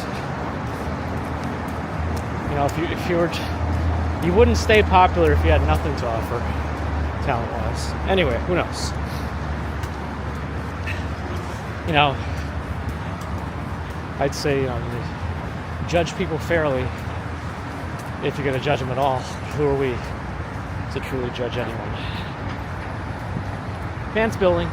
You know, if you were, you wouldn't stay popular if you had nothing to offer, talent-wise. Anyway, who knows? You know, I'd say, you know, judge people fairly if you're gonna judge them at all. Who are we to truly judge anyone? Fans building.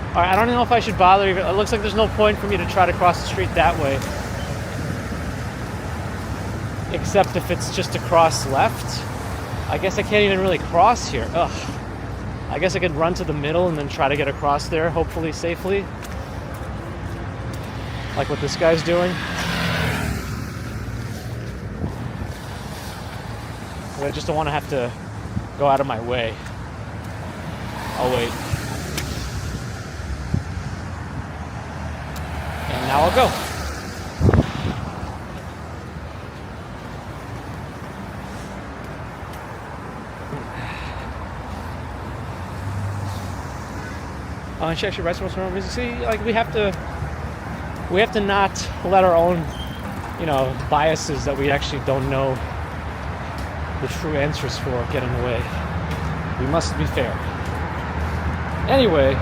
Alright, I don't know if I should bother. It looks like there's no point for me to try to cross the street that way. Except if it's just across left. I guess I can't even really cross here. Ugh. I guess I could run to the middle and then try to get across there, hopefully safely. Like what this guy's doing. But I just don't want to have to go out of my way. I'll wait. And now I'll go. She actually writes what's wrong. See, like we have to not let our own, you know, biases that we actually don't know the true answers for get in the way. We must be fair. Anyway,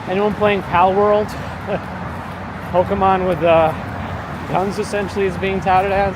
anyone playing Pal World? Pokemon with guns essentially is being touted as.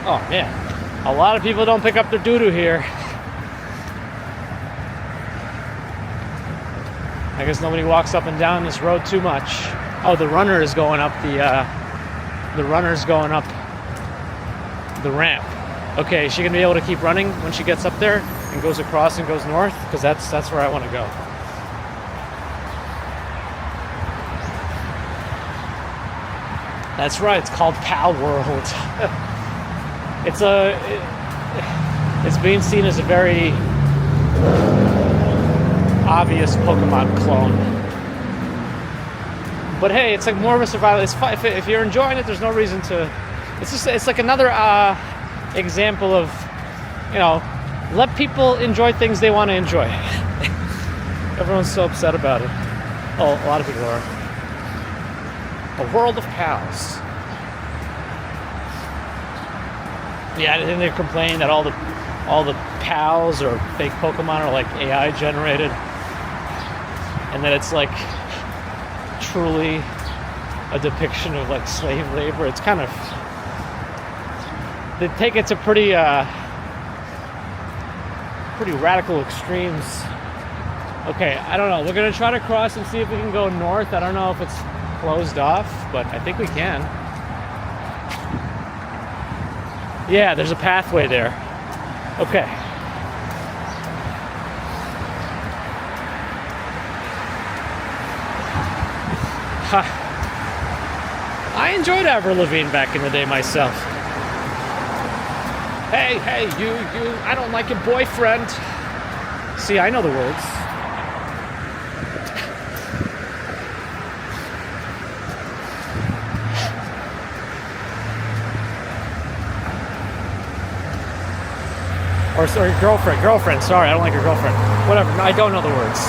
Oh man, a lot of people don't pick up their doo-doo here. I guess nobody walks up and down this road too much. Oh, the runner is going up the runner's going up the ramp. Okay, is she gonna be able to keep running when she gets up there and goes across and goes north? Because that's where I want to go. That's right, it's called Pal World. It's being seen as a very obvious Pokemon clone. But hey, it's like more of a survival. It's fun. If you're enjoying it, there's no reason to. It's like another example of, you know, let people enjoy things they want to enjoy. Everyone's so upset about it. Oh, a lot of people are. A world of pals. Yeah, I think they're complaining that all the pals or fake Pokemon are like AI generated, and that it's like truly a depiction of like slave labor. It's kind of, they take it to pretty radical extremes. Okay, I don't know. We're gonna try to cross and see if we can go north. I don't know if it's closed off, but I think we can. Yeah, there's a pathway there. Okay. I enjoyed Avril Lavigne back in the day myself. Hey, you, I don't like your boyfriend. See, I know the words. Or sorry, girlfriend, sorry, I don't like your girlfriend. Whatever, no, I don't know the words.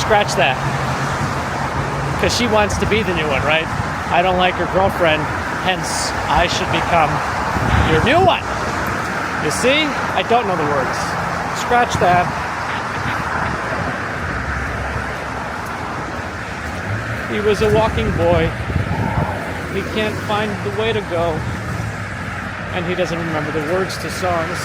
Scratch that. Because she wants to be the new one, right? I don't like her girlfriend, hence I should become your new one. You see? I don't know the words. Scratch that. He was a walking boy. He can't find the way to go. And he doesn't remember the words to songs.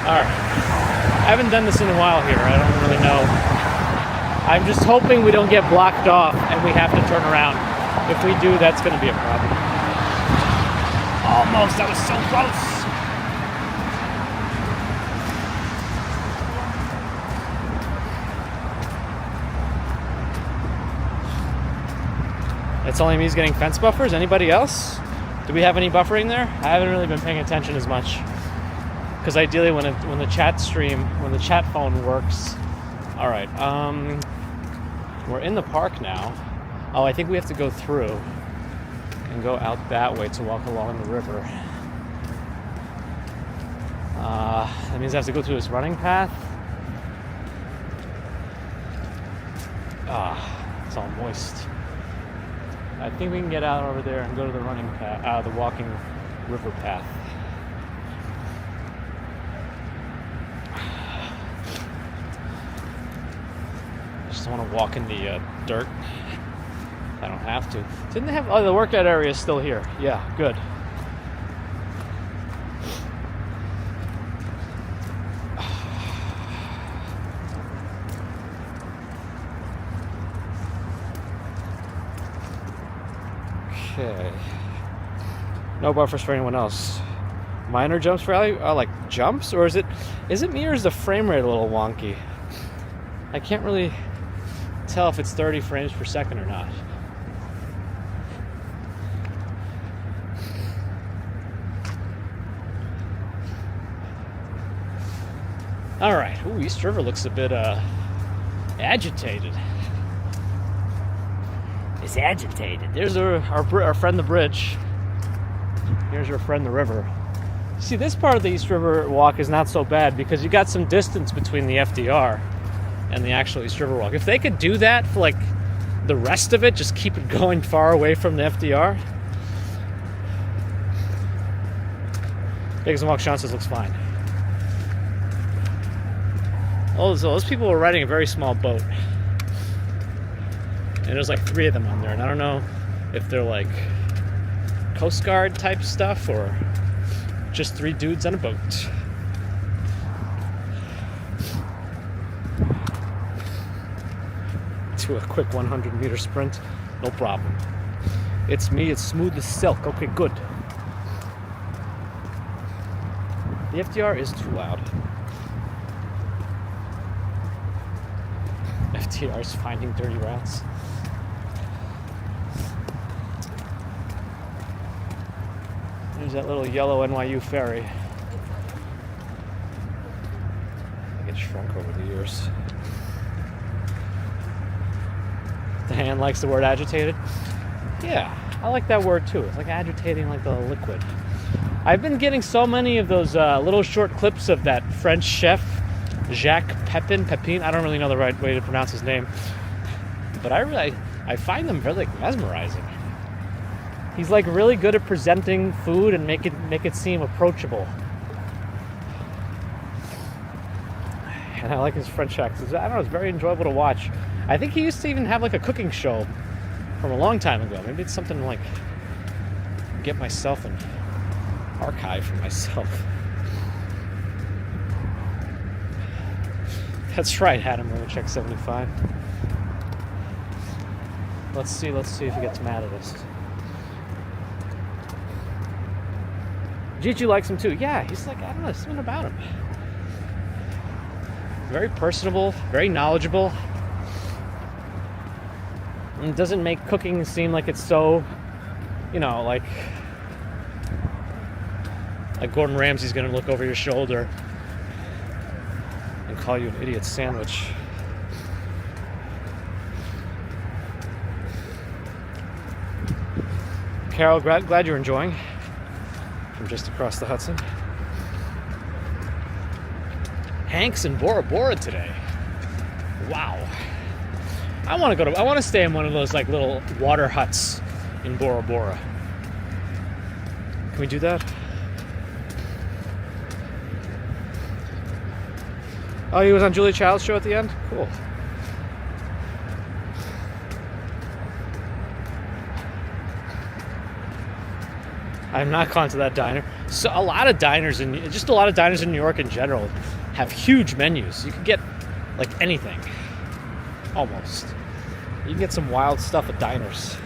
Alright. I haven't done this in a while here. I don't really know. I'm just hoping we don't get blocked off and we have to turn around. If we do, that's going to be a problem. Almost. That was so close. It's only me who's getting fence buffers. Anybody else? Do we have any buffering there? I haven't really been paying attention as much. Because ideally when the chat phone works. Alright, we're in the park now. Oh, I think we have to go through and go out that way to walk along the river. That means I have to go through this running path. It's all moist. I think we can get out over there and go to the running path, the walking river path. I just want to walk in the dirt. I don't have to. Didn't they have? Oh, the workout area is still here. Yeah, good. Okay. No buffers for anyone else. Minor jumps for Ali? Like jumps? Or is it me, or is the frame rate a little wonky? I can't really tell if it's 30 frames per second or not. Alright. Ooh, East River looks a bit agitated. It's agitated. There's our friend the bridge. Here's our friend the river. See, this part of the East River walk is not so bad because you got some distance between the FDR and the actual East River walk. If they could do that for like the rest of it, just keep it going far away from the FDR. Biggs and Walk Johnson's looks fine. Oh, so those people were riding a very small boat. And there's like 3 of them on there, and I don't know if they're like Coast Guard type stuff or just 3 dudes on a boat. To a quick 100-meter sprint, no problem. It's me, it's smooth as silk. Okay, good. The FDR is too loud. FDR's finding dirty rats. There's that little yellow NYU ferry. I think it's shrunk over the years. Dan likes the word agitated. Yeah, I like that word too. It's like agitating like the liquid. I've been getting so many of those little short clips of that French chef, Jacques Pepin. I don't really know the right way to pronounce his name. But I find them very like mesmerizing. He's like really good at presenting food and make it seem approachable. And I like his French accent. I don't know, it's very enjoyable to watch. I think he used to even have like a cooking show from a long time ago. Maybe it's something like get myself an archive for myself. That's right, Adam Check 75. Let's see if he gets mad at us. Gigi likes him too. Yeah, he's like, I don't know, something about him. Very personable, very knowledgeable. And doesn't make cooking seem like it's so, like Gordon Ramsay's gonna look over your shoulder and call you an idiot sandwich. Carol, glad you're enjoying from just across the Hudson. Hank's in Bora Bora today. Wow. I want to stay in one of those like little water huts in Bora Bora. Can we do that? Oh, he was on Julia Child's show at the end? Cool. I'm not gone to that diner. So a lot of diners in New York in general have huge menus. You can get like anything. Almost. You can get some wild stuff at diners.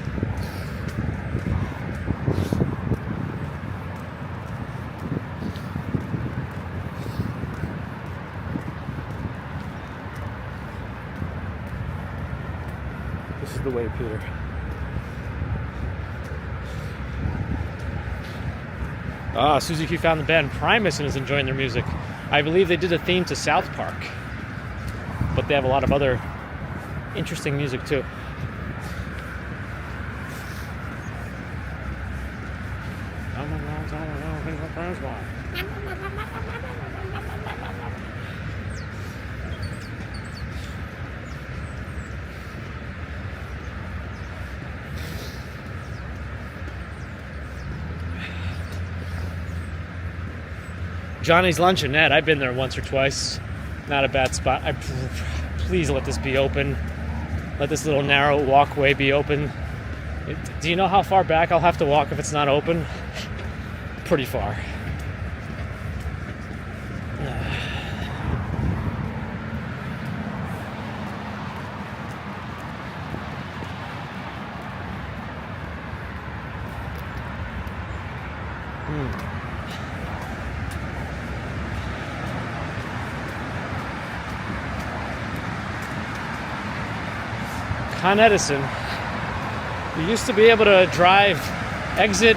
This is the way, Peter. Susie Q found the band Primus and is enjoying their music. I believe they did a theme to South Park. But they have a lot of other interesting music too. Johnny's Luncheonette. I've been there once or twice. Not a bad spot. Please let this be open. Let this little narrow walkway be open. Do you know how far back I'll have to walk if it's not open? Pretty far. Con Edison, you used to be able to drive exit.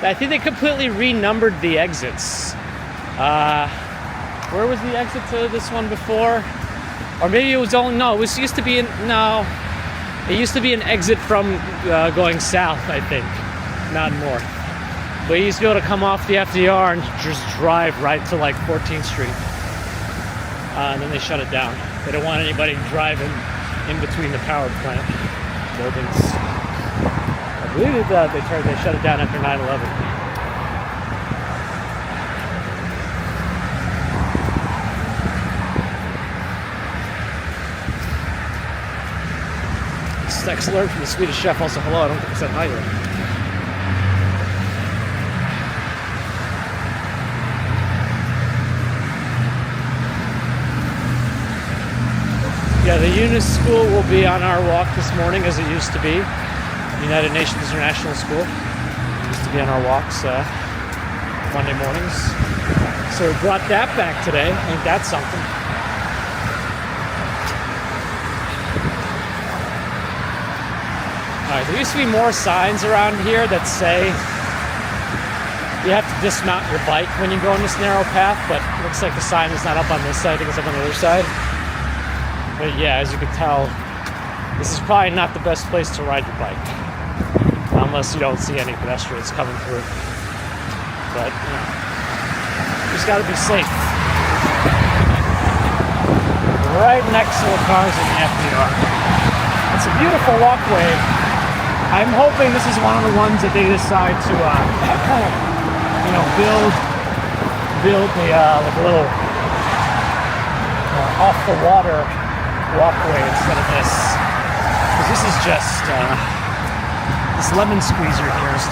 I think they completely renumbered the exits. Where was the exit to this one before? Or maybe it was only, no, it used to be it used to be an exit from going south, I think, not north. But you used to be able to come off the FDR and just drive right to like 14th Street. And then they shut it down. They don't want anybody driving in between the power plant buildings. I believe that they shut it down after 9/11. Sex alert from the Swedish chef. Also, hello. I don't think I said hi yet. Yeah, the Eunice School will be on our walk this morning as it used to be. United Nations International School. It used to be on our walks Monday mornings. So we brought that back today. I think that's something. Alright, there used to be more signs around here that say you have to dismount your bike when you go on this narrow path, but it looks like the sign is not up on this side. I think it's up on the other side. But yeah, as you can tell, this is probably not the best place to ride your bike. Unless you don't see any pedestrians coming through. But, you just gotta be safe. Right next to the cars in the FDR. It's a beautiful walkway I'm hoping this is one of the ones that they decide to, build the like a little off the water walkway instead of this, because this is just this lemon squeezer here is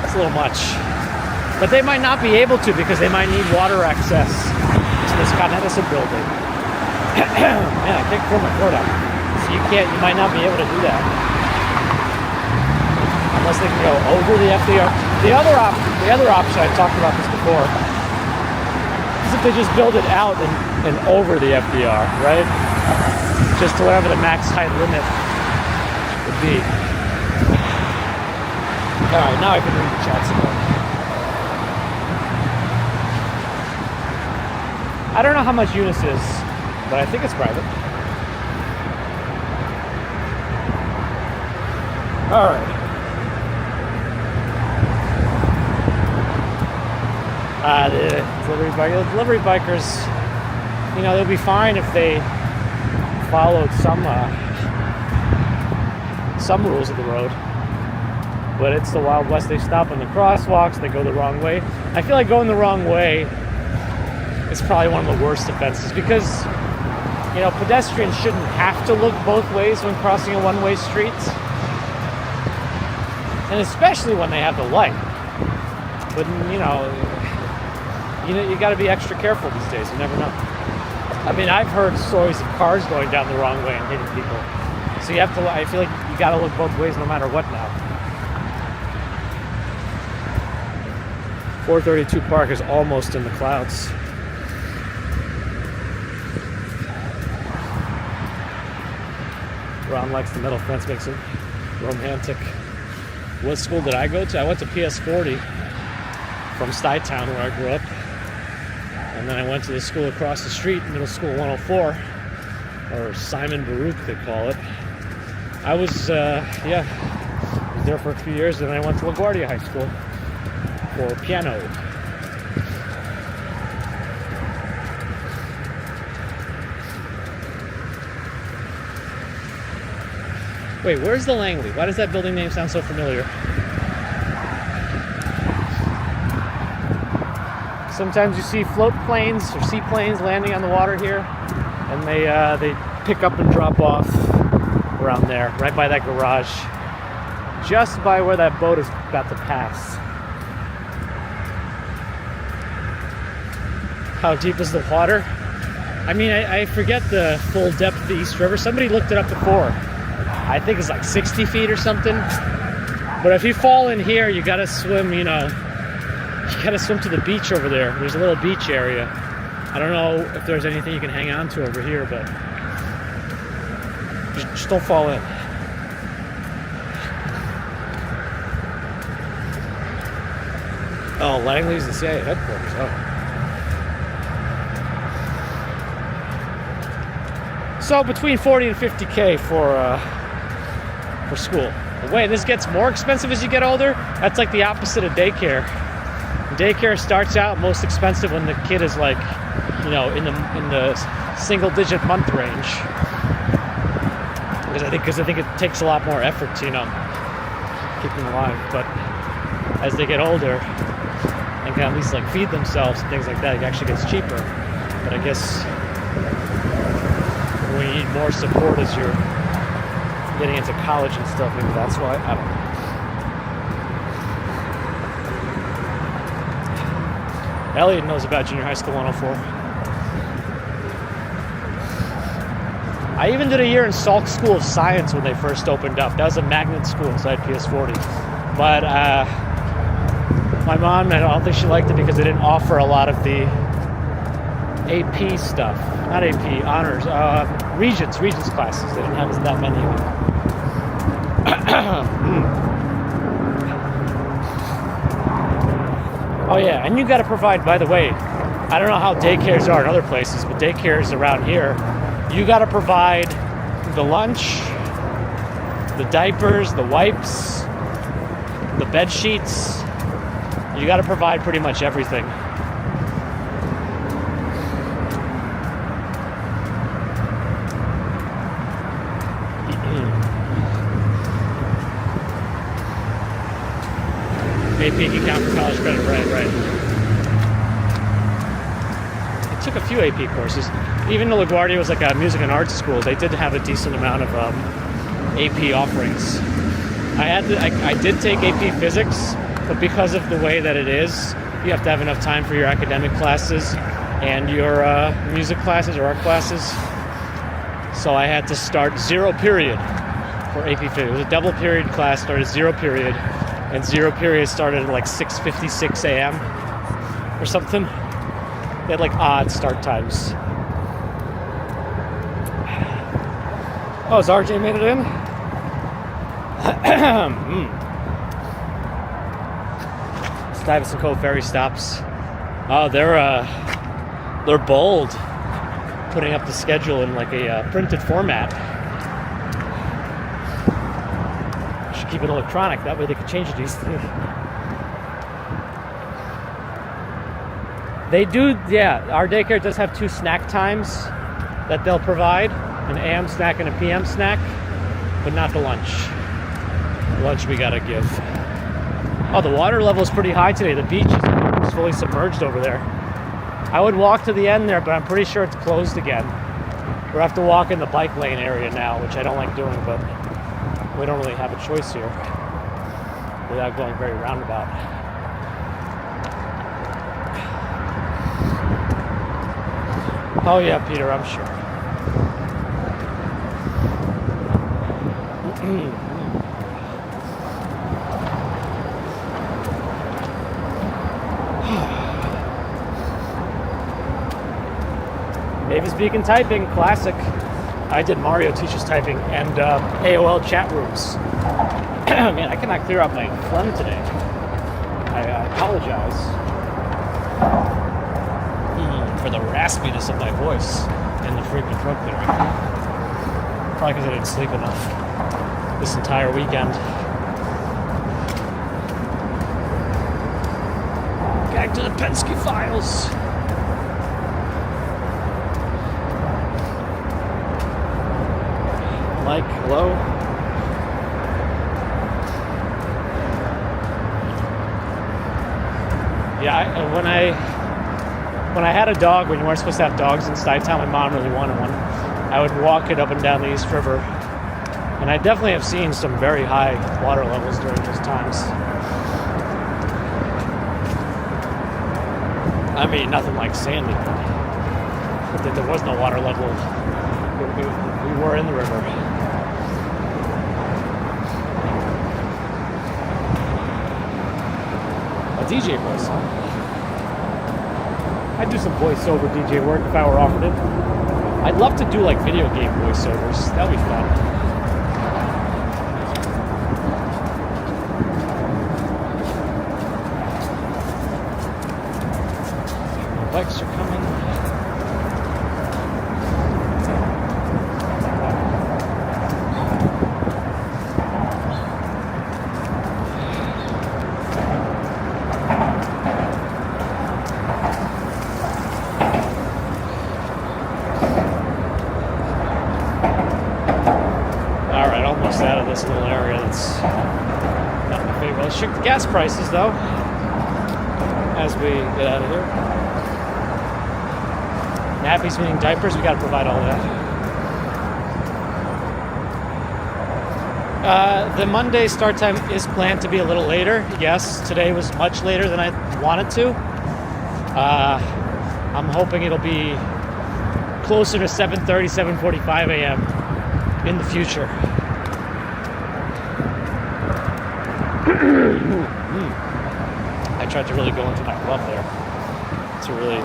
it's a little much. But they might not be able to, because they might need water access to this Con Edison building. Man, I can't pull my foot out. So you might not be able to do that. Unless they can go over the FDR. The other option, I talked about this before, is if they just build it out and over the FDR, right? Just to whatever the max height limit would be. Alright, now I can read the chat some more. I don't know how much Eunice is, but I think it's private. Alright. The delivery bikers, they'll be fine if they followed some rules of the road. But it's the Wild West. They stop in the crosswalks, they go the wrong way. I feel like going the wrong way is probably one of the worst offenses, because pedestrians shouldn't have to look both ways when crossing a one-way street, and especially when they have the light. But you got to be extra careful these days. You never know. I mean, I've heard stories of cars going down the wrong way and hitting people. So you have to. I feel like you got to look both ways no matter what now. 432 Park is almost in the clouds. Ron likes the metal fence, makes it romantic. What school did I go to? I went to PS40 from Stuytown, where I grew up. And then I went to the school across the street, Middle School 104, or Simon Baruch, they call it. I was there for a few years, and I went to LaGuardia High School for piano. Wait, where's the Langley? Why does that building name sound so familiar? Sometimes you see float planes or seaplanes landing on the water here, and they pick up and drop off around there, right by that garage, just by where that boat is about to pass. How deep is the water? I mean, I forget the full depth of the East River. Somebody looked it up before. I think it's like 60 feet or something. But if you fall in here, you gotta swim, you gotta swim to the beach over there. There's a little beach area. I don't know if there's anything you can hang on to over here, but just don't fall in. Oh, Langley's the CIA headquarters. Oh. So between 40 and 50K for school. But wait, this gets more expensive as you get older? That's like the opposite of daycare. Daycare starts out most expensive when the kid is like, in the single-digit month range. Because I think it takes a lot more effort to, keep them alive. But as they get older and can at least like feed themselves and things like that, it actually gets cheaper. But I guess when you need more support as you're getting into college and stuff, maybe that's why. I don't know. Elliot knows about Junior High School 104. I even did a year in Salk School of Science when they first opened up. That was a magnet school inside PS40. But my mom, I don't think she liked it because they didn't offer a lot of the AP stuff. Not AP, honors. Regents classes. They didn't have that many of them. Oh yeah, and you got to provide, by the way, I don't know how daycares are in other places, but daycares around here, you got to provide the lunch, the diapers, the wipes, the bed sheets. You got to provide pretty much everything. AP can count for college credit, right. I took a few AP courses. Even though LaGuardia was like a music and arts school, they did have a decent amount of AP offerings. I did take AP physics, but because of the way that it is, you have to have enough time for your academic classes and your music classes or art classes. So I had to start 0 period for AP physics. It was a double period class, started 0 period, and 0 period started at like 6:56 a.m. or something. They had like odd start times. Oh, has RJ made it in? Stuyvesant Cove ferry stops. Oh, they're bold, putting up the schedule in like a printed format. Should keep it electronic. That way they can change it easily. They do, yeah. Our daycare does have 2 snack times that they'll provide: an AM snack and a PM snack, but not the lunch. Lunch we gotta give. Oh, the water level is pretty high today. The beach is fully submerged over there. I would walk to the end there, but I'm pretty sure it's closed again. We'll have to walk in the bike lane area now, which I don't like doing, but we don't really have a choice here without going very roundabout. Oh yeah, Peter, I'm sure. Mavis Beacon typing, classic. I did Mario Teaches Typing and AOL chat rooms. Man, I cannot clear out my phlegm today. I apologize for the raspiness of my voice and the frequent throat clearing. Probably because I didn't sleep enough this entire weekend. Back to the Penske files. Mike, hello. Yeah, when I had a dog, when you weren't supposed to have dogs in Stuytown, my mom really wanted one. I would walk it up and down the East River, and I definitely have seen some very high water levels during those times. I mean, nothing like Sandy, but there was no water level. We were in the river. A DJ voice, huh? I'd do some voiceover DJ work if I were offered it. I'd love to do like video game voiceovers. That'd be fun. The bikes are coming. Out of this little area that's not my favorite. Let's check the gas prices though as we get out of here. Nappies, meaning diapers, we got to provide all that. The Monday start time is planned to be a little later. Yes, today was much later than I wanted to. I'm hoping it'll be closer to 7:30, 7:45 a.m. in the future. I tried to really go into my glove there to really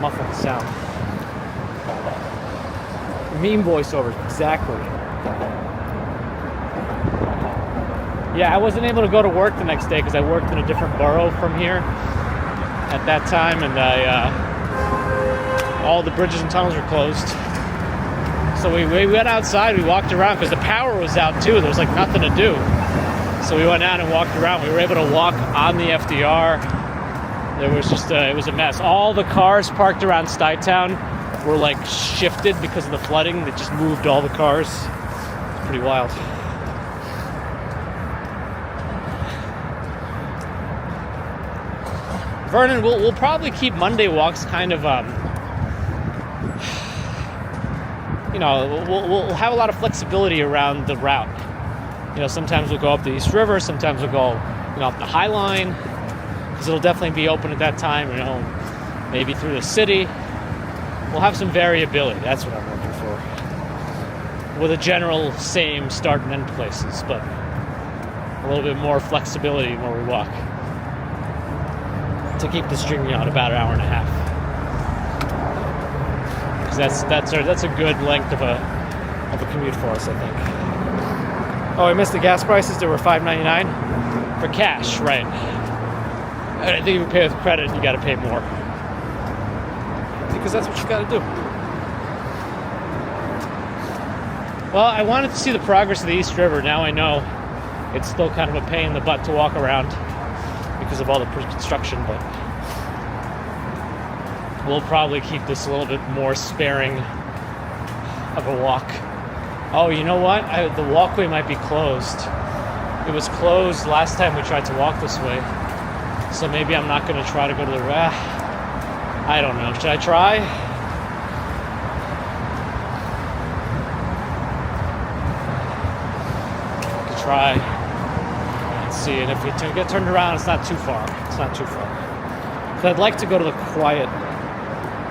muffle the sound. Meme voiceovers, exactly. Yeah, I wasn't able to go to work the next day because I worked in a different borough from here at that time, and all the bridges and tunnels were closed. So we went outside, we walked around because the power was out too. There was like nothing to do. So we went out and walked around. We were able to walk on the FDR. There was just it was a mess. All the cars parked around Stuytown were like shifted because of the flooding. They just moved all the cars. It's pretty wild. Vernon, we'll probably keep Monday walks kind of, we'll have a lot of flexibility around the route. Sometimes we'll go up the East River, sometimes we'll go, up the High Line, because it'll definitely be open at that time, maybe through the city. We'll have some variability, that's what I'm looking for. With a general same start and end places, but a little bit more flexibility where we walk. To keep this journey on about an hour and a half. Because that's a good length of a commute for us, I think. Oh, I missed the gas prices. They were $5.99 for cash, right? And I think if you pay with credit, you got to pay more. Because that's what you got to do. Well, I wanted to see the progress of the East River. Now I know it's still kind of a pain in the butt to walk around because of all the construction, but we'll probably keep this a little bit more sparing of a walk. Oh, you know what? The walkway might be closed. It was closed last time we tried to walk this way, so maybe I'm not going to try to go to the I don't know. Should I try? Could try. See, and if we get turned around, it's not too far. But I'd like to go to the quiet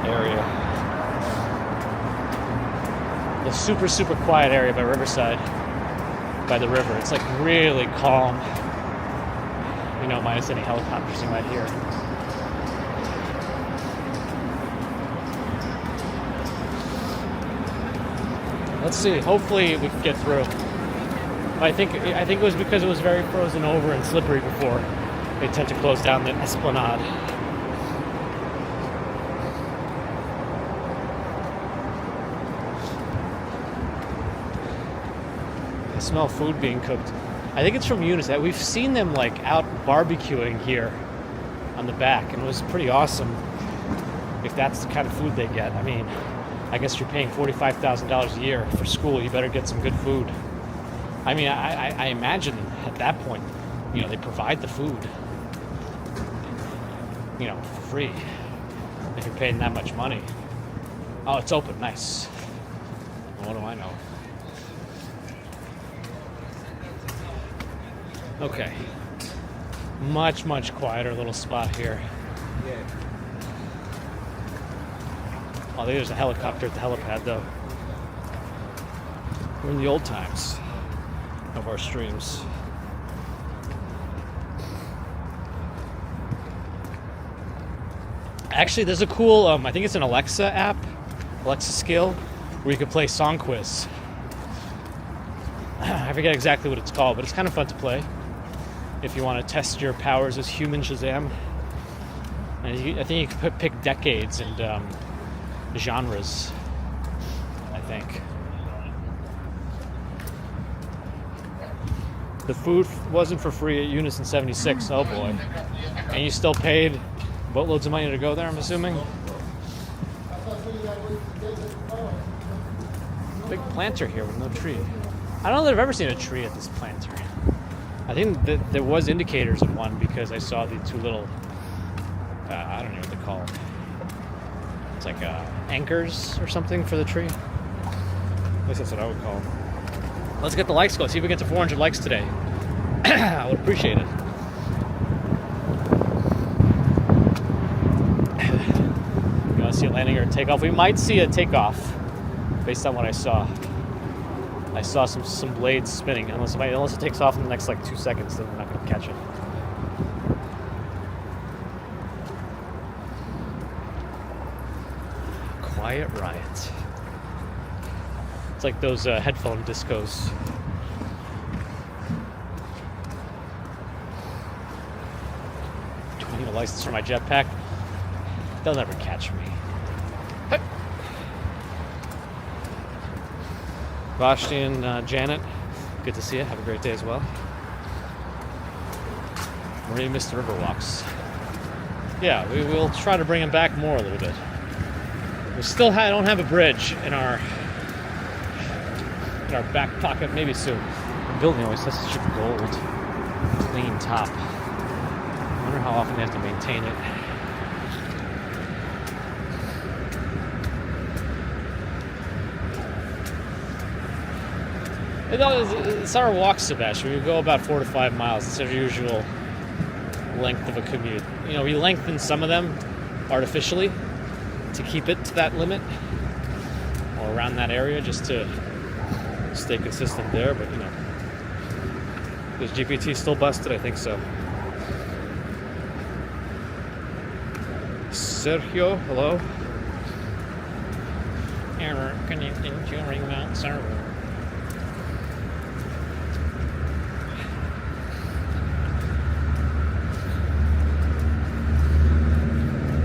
area, the super, super quiet area by Riverside, by the river. It's like really calm, minus any helicopters you might hear. Let's see. Hopefully we can get through. I think it was because it was very frozen over and slippery before. They tend to close down the esplanade. I smell food being cooked. I think it's from Eunice. We've seen them out barbecuing here on the back, and it was pretty awesome. If that's the kind of food they get, I guess you're paying $45,000 a year for school. You better get some good food. I imagine at that point, they provide the food, for free. If you're paying that much money. Oh, it's open. Nice. What do I know? Okay. Much, much quieter little spot here. Oh, there's a helicopter at the helipad, though. We're in the old times of our streams. Actually, there's a cool, I think it's an Alexa app, Alexa skill, where you can play Song Quiz. I forget exactly what it's called, but it's kind of fun to play if you want to test your powers as human Shazam. And I think you can pick decades and genres, I think. The food wasn't for free at Eunice in 76. Oh boy. And you still paid boatloads of money to go there, I'm assuming? Big planter here with no tree. I don't know that I've ever seen a tree at this planter. I think that there was indicators of one because I saw the two little, I don't know what they call them. It's like anchors or something for the tree. At least that's what I would call them. Let's get the likes going. See if we get to 400 likes today. I would appreciate it. You want to see a landing or a takeoff? We might see a takeoff based on what I saw. I saw some blades spinning. Unless it takes off in the next 2 seconds, then we're not going to catch it. Quiet riot. It's like those headphone discos. Do I need a license for my jetpack? They'll never catch me. Hey. Vashti and Janet, good to see you. Have a great day as well. Marie missed the river walks. Yeah, we will try to bring them back more a little bit. We still don't have a bridge in our back pocket. Maybe soon. The building always has such a gold, clean top. I wonder how often they have to maintain it. It's our walk, Sebastian. We go about 4 to 5 miles. It's our usual length of a commute. You know, we lengthen some of them artificially to keep it to that limit or around that area just to stay consistent there. But, you know, is GPT still busted? I think so. Sergio, hello. Error connecting to remote server.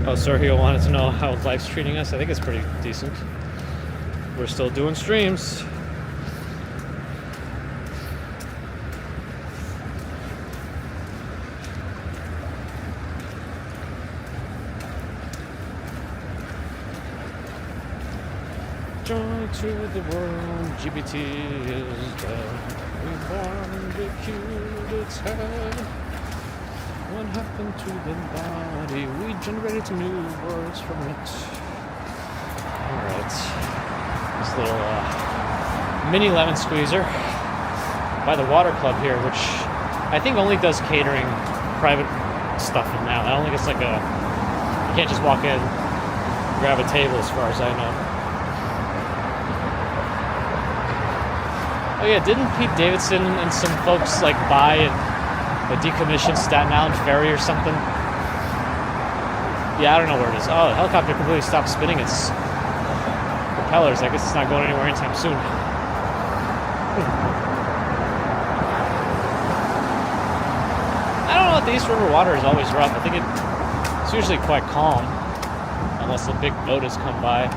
Oh, Sergio wanted to know how life's treating us. I think it's pretty decent. We're still doing streams. Joy to the world, GBT is dead. We barbecued its head. What happened to the body? We generated some new words from it. Alright. This little mini lemon squeezer by the water club here, which I think only does catering private stuff now. I don't think it's like a... You can't just walk in, grab a table as far as I know. Oh yeah, didn't Pete Davidson and some folks like buy a decommissioned Staten Island ferry or something? Yeah, I don't know where it is. Oh, the helicopter completely stopped spinning its propellers. I guess it's not going anywhere anytime soon. I don't know if the East River water is always rough. I think it's usually quite calm, unless a big boat has come by.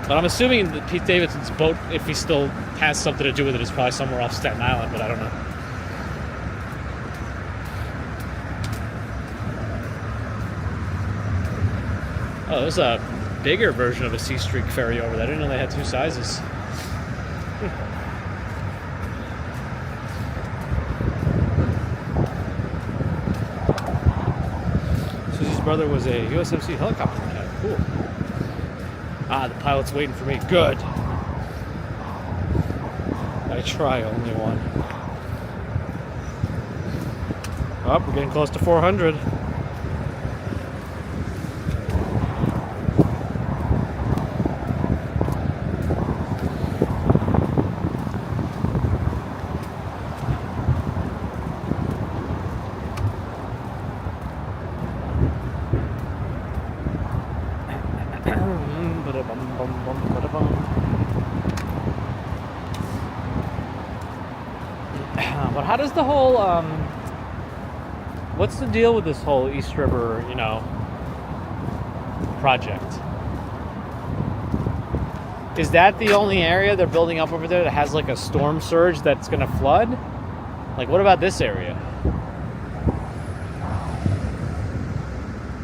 But I'm assuming that Pete Davidson's boat, if he still has something to do with it, is probably somewhere off Staten Island, but I don't know. Oh, there's a bigger version of a Sea Streak ferry over there. I didn't know they had two sizes. Susie's brother was a USMC helicopter mechanic. Cool. Ah, the pilot's waiting for me. Good. I try only one. Oh, we're getting close to 400. But how does the whole, what's the deal with this whole East River, you know, project? Is that the only area they're building up over there that has like a storm surge that's going to flood? Like, what about this area?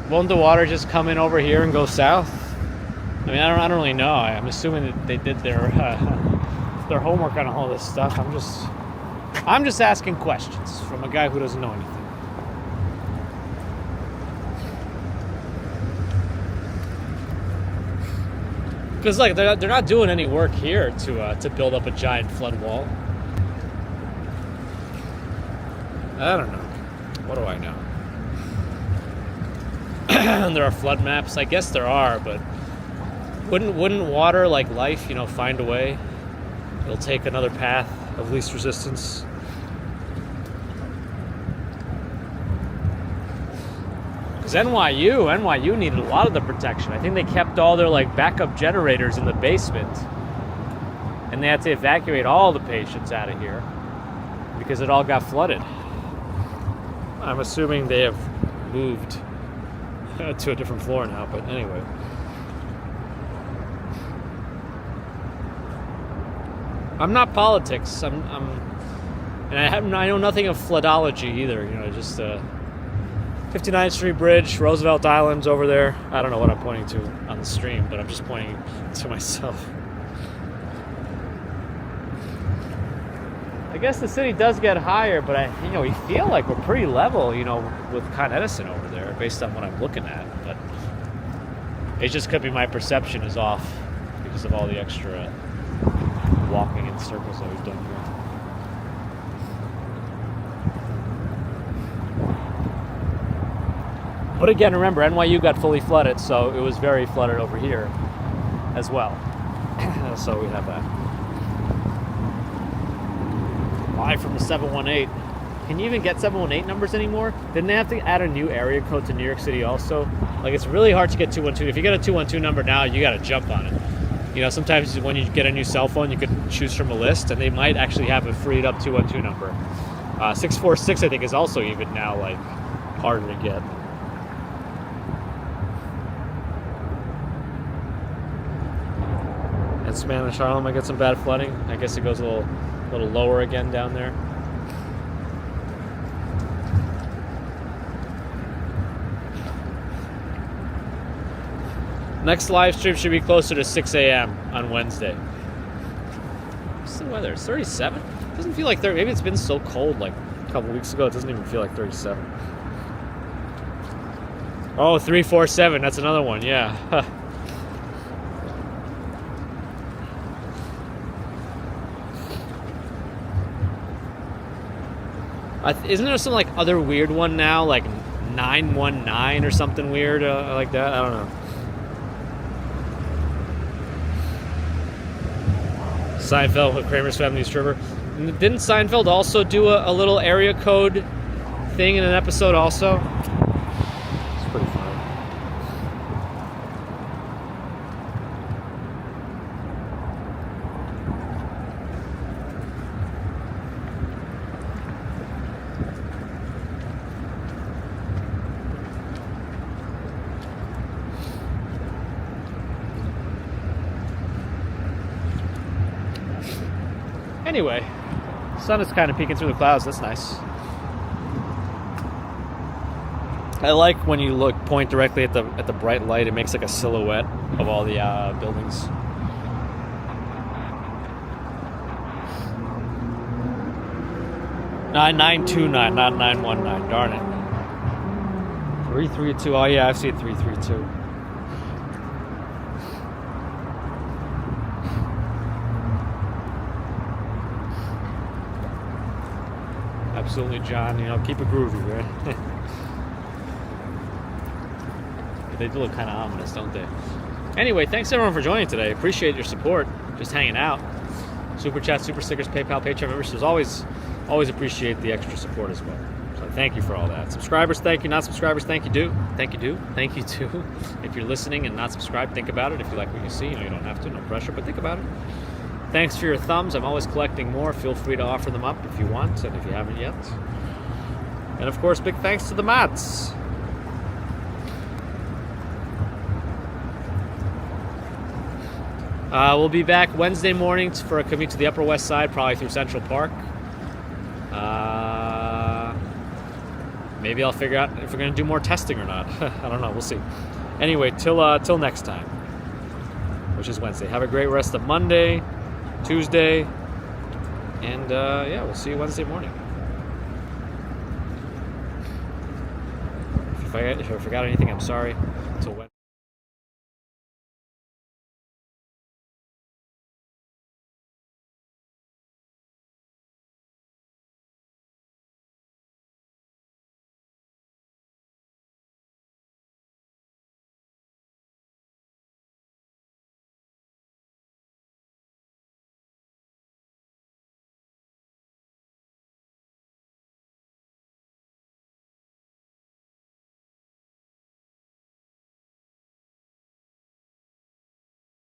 Won't the water just come in over here and go south? I mean, I don't really know. I'm assuming that they did their homework on all this stuff. I'm just asking questions from a guy who doesn't know anything. Because like they're not doing any work here to build up a giant flood wall. I don't know. What do I know? There are flood maps. I guess there are, but wouldn't water, like life, you know, find a way? It'll take another path of least resistance. Because NYU needed a lot of the protection. I think they kept all their like backup generators in the basement, and they had to evacuate all the patients out of here because it all got flooded. I'm assuming they have moved to a different floor now, but anyway. I'm not politics. And I know nothing of floodology either. You know, just 59th Street Bridge, Roosevelt Island's over there. I don't know what I'm pointing to on the stream, but I'm just pointing to myself. I guess the city does get higher, but we feel like we're pretty level, you know, with Con Edison over there, based on what I'm looking at. But It just could be my perception is off because of all the extra walking in circles that we've done here. But again, remember, NYU got fully flooded, so it was very flooded over here as well. So we have that. Live from the 718. Can you even get 718 numbers anymore? Didn't they have to add a new area code to New York City also? Like, it's really hard to get 212. If you get a 212 number now, you got to jump on it. You know, sometimes when you get a new cell phone, you could choose from a list, and they might actually have a freed up 212 number. 646, I think, is also even now, like, harder to get. And Spanish Harlem might get some bad flooding. I guess it goes a little lower again down there. Next live stream should be closer to 6 a.m. on Wednesday. What's the weather? It's 37? It doesn't feel like 30. Maybe it's been so cold like a couple weeks ago. It doesn't even feel like 37. Oh, 347. That's another one. Yeah. Isn't there some like other weird one now, like 919 or something weird like that? I don't know. Seinfeld with Kramer's Family Trevor. Didn't Seinfeld also do a little area code thing in an episode also? It's pretty funny. Anyway, sun is kind of peeking through the clouds. That's nice. I like when you point directly at the bright light. It makes like a silhouette of all the buildings. (9929), not 919. Darn it. 332. Oh yeah, I've seen 332. Absolutely, John. You know, keep it groovy, right? They do look kind of ominous, don't they? Anyway, thanks everyone for joining today. Appreciate your support. Just hanging out. Super chat, super stickers, PayPal, Patreon memberships. Always appreciate the extra support as well. So thank you for all that. Subscribers, thank you. Not subscribers, thank you. Thank you too. If you're listening and not subscribed, think about it. If you like what you see, you know, you don't have to. No pressure, but think about it. Thanks for your thumbs. I'm always collecting more. Feel free to offer them up if you want and if you haven't yet. And of course, big thanks to the mods. We'll be back Wednesday mornings for a commute to the Upper West Side, probably through Central Park. Maybe I'll figure out if we're going to do more testing or not. I don't know. We'll see. Anyway, till next time, which is Wednesday. Have a great rest of Monday, Tuesday, and yeah, we'll see you Wednesday morning. If I forgot anything, I'm sorry. Till Wednesday.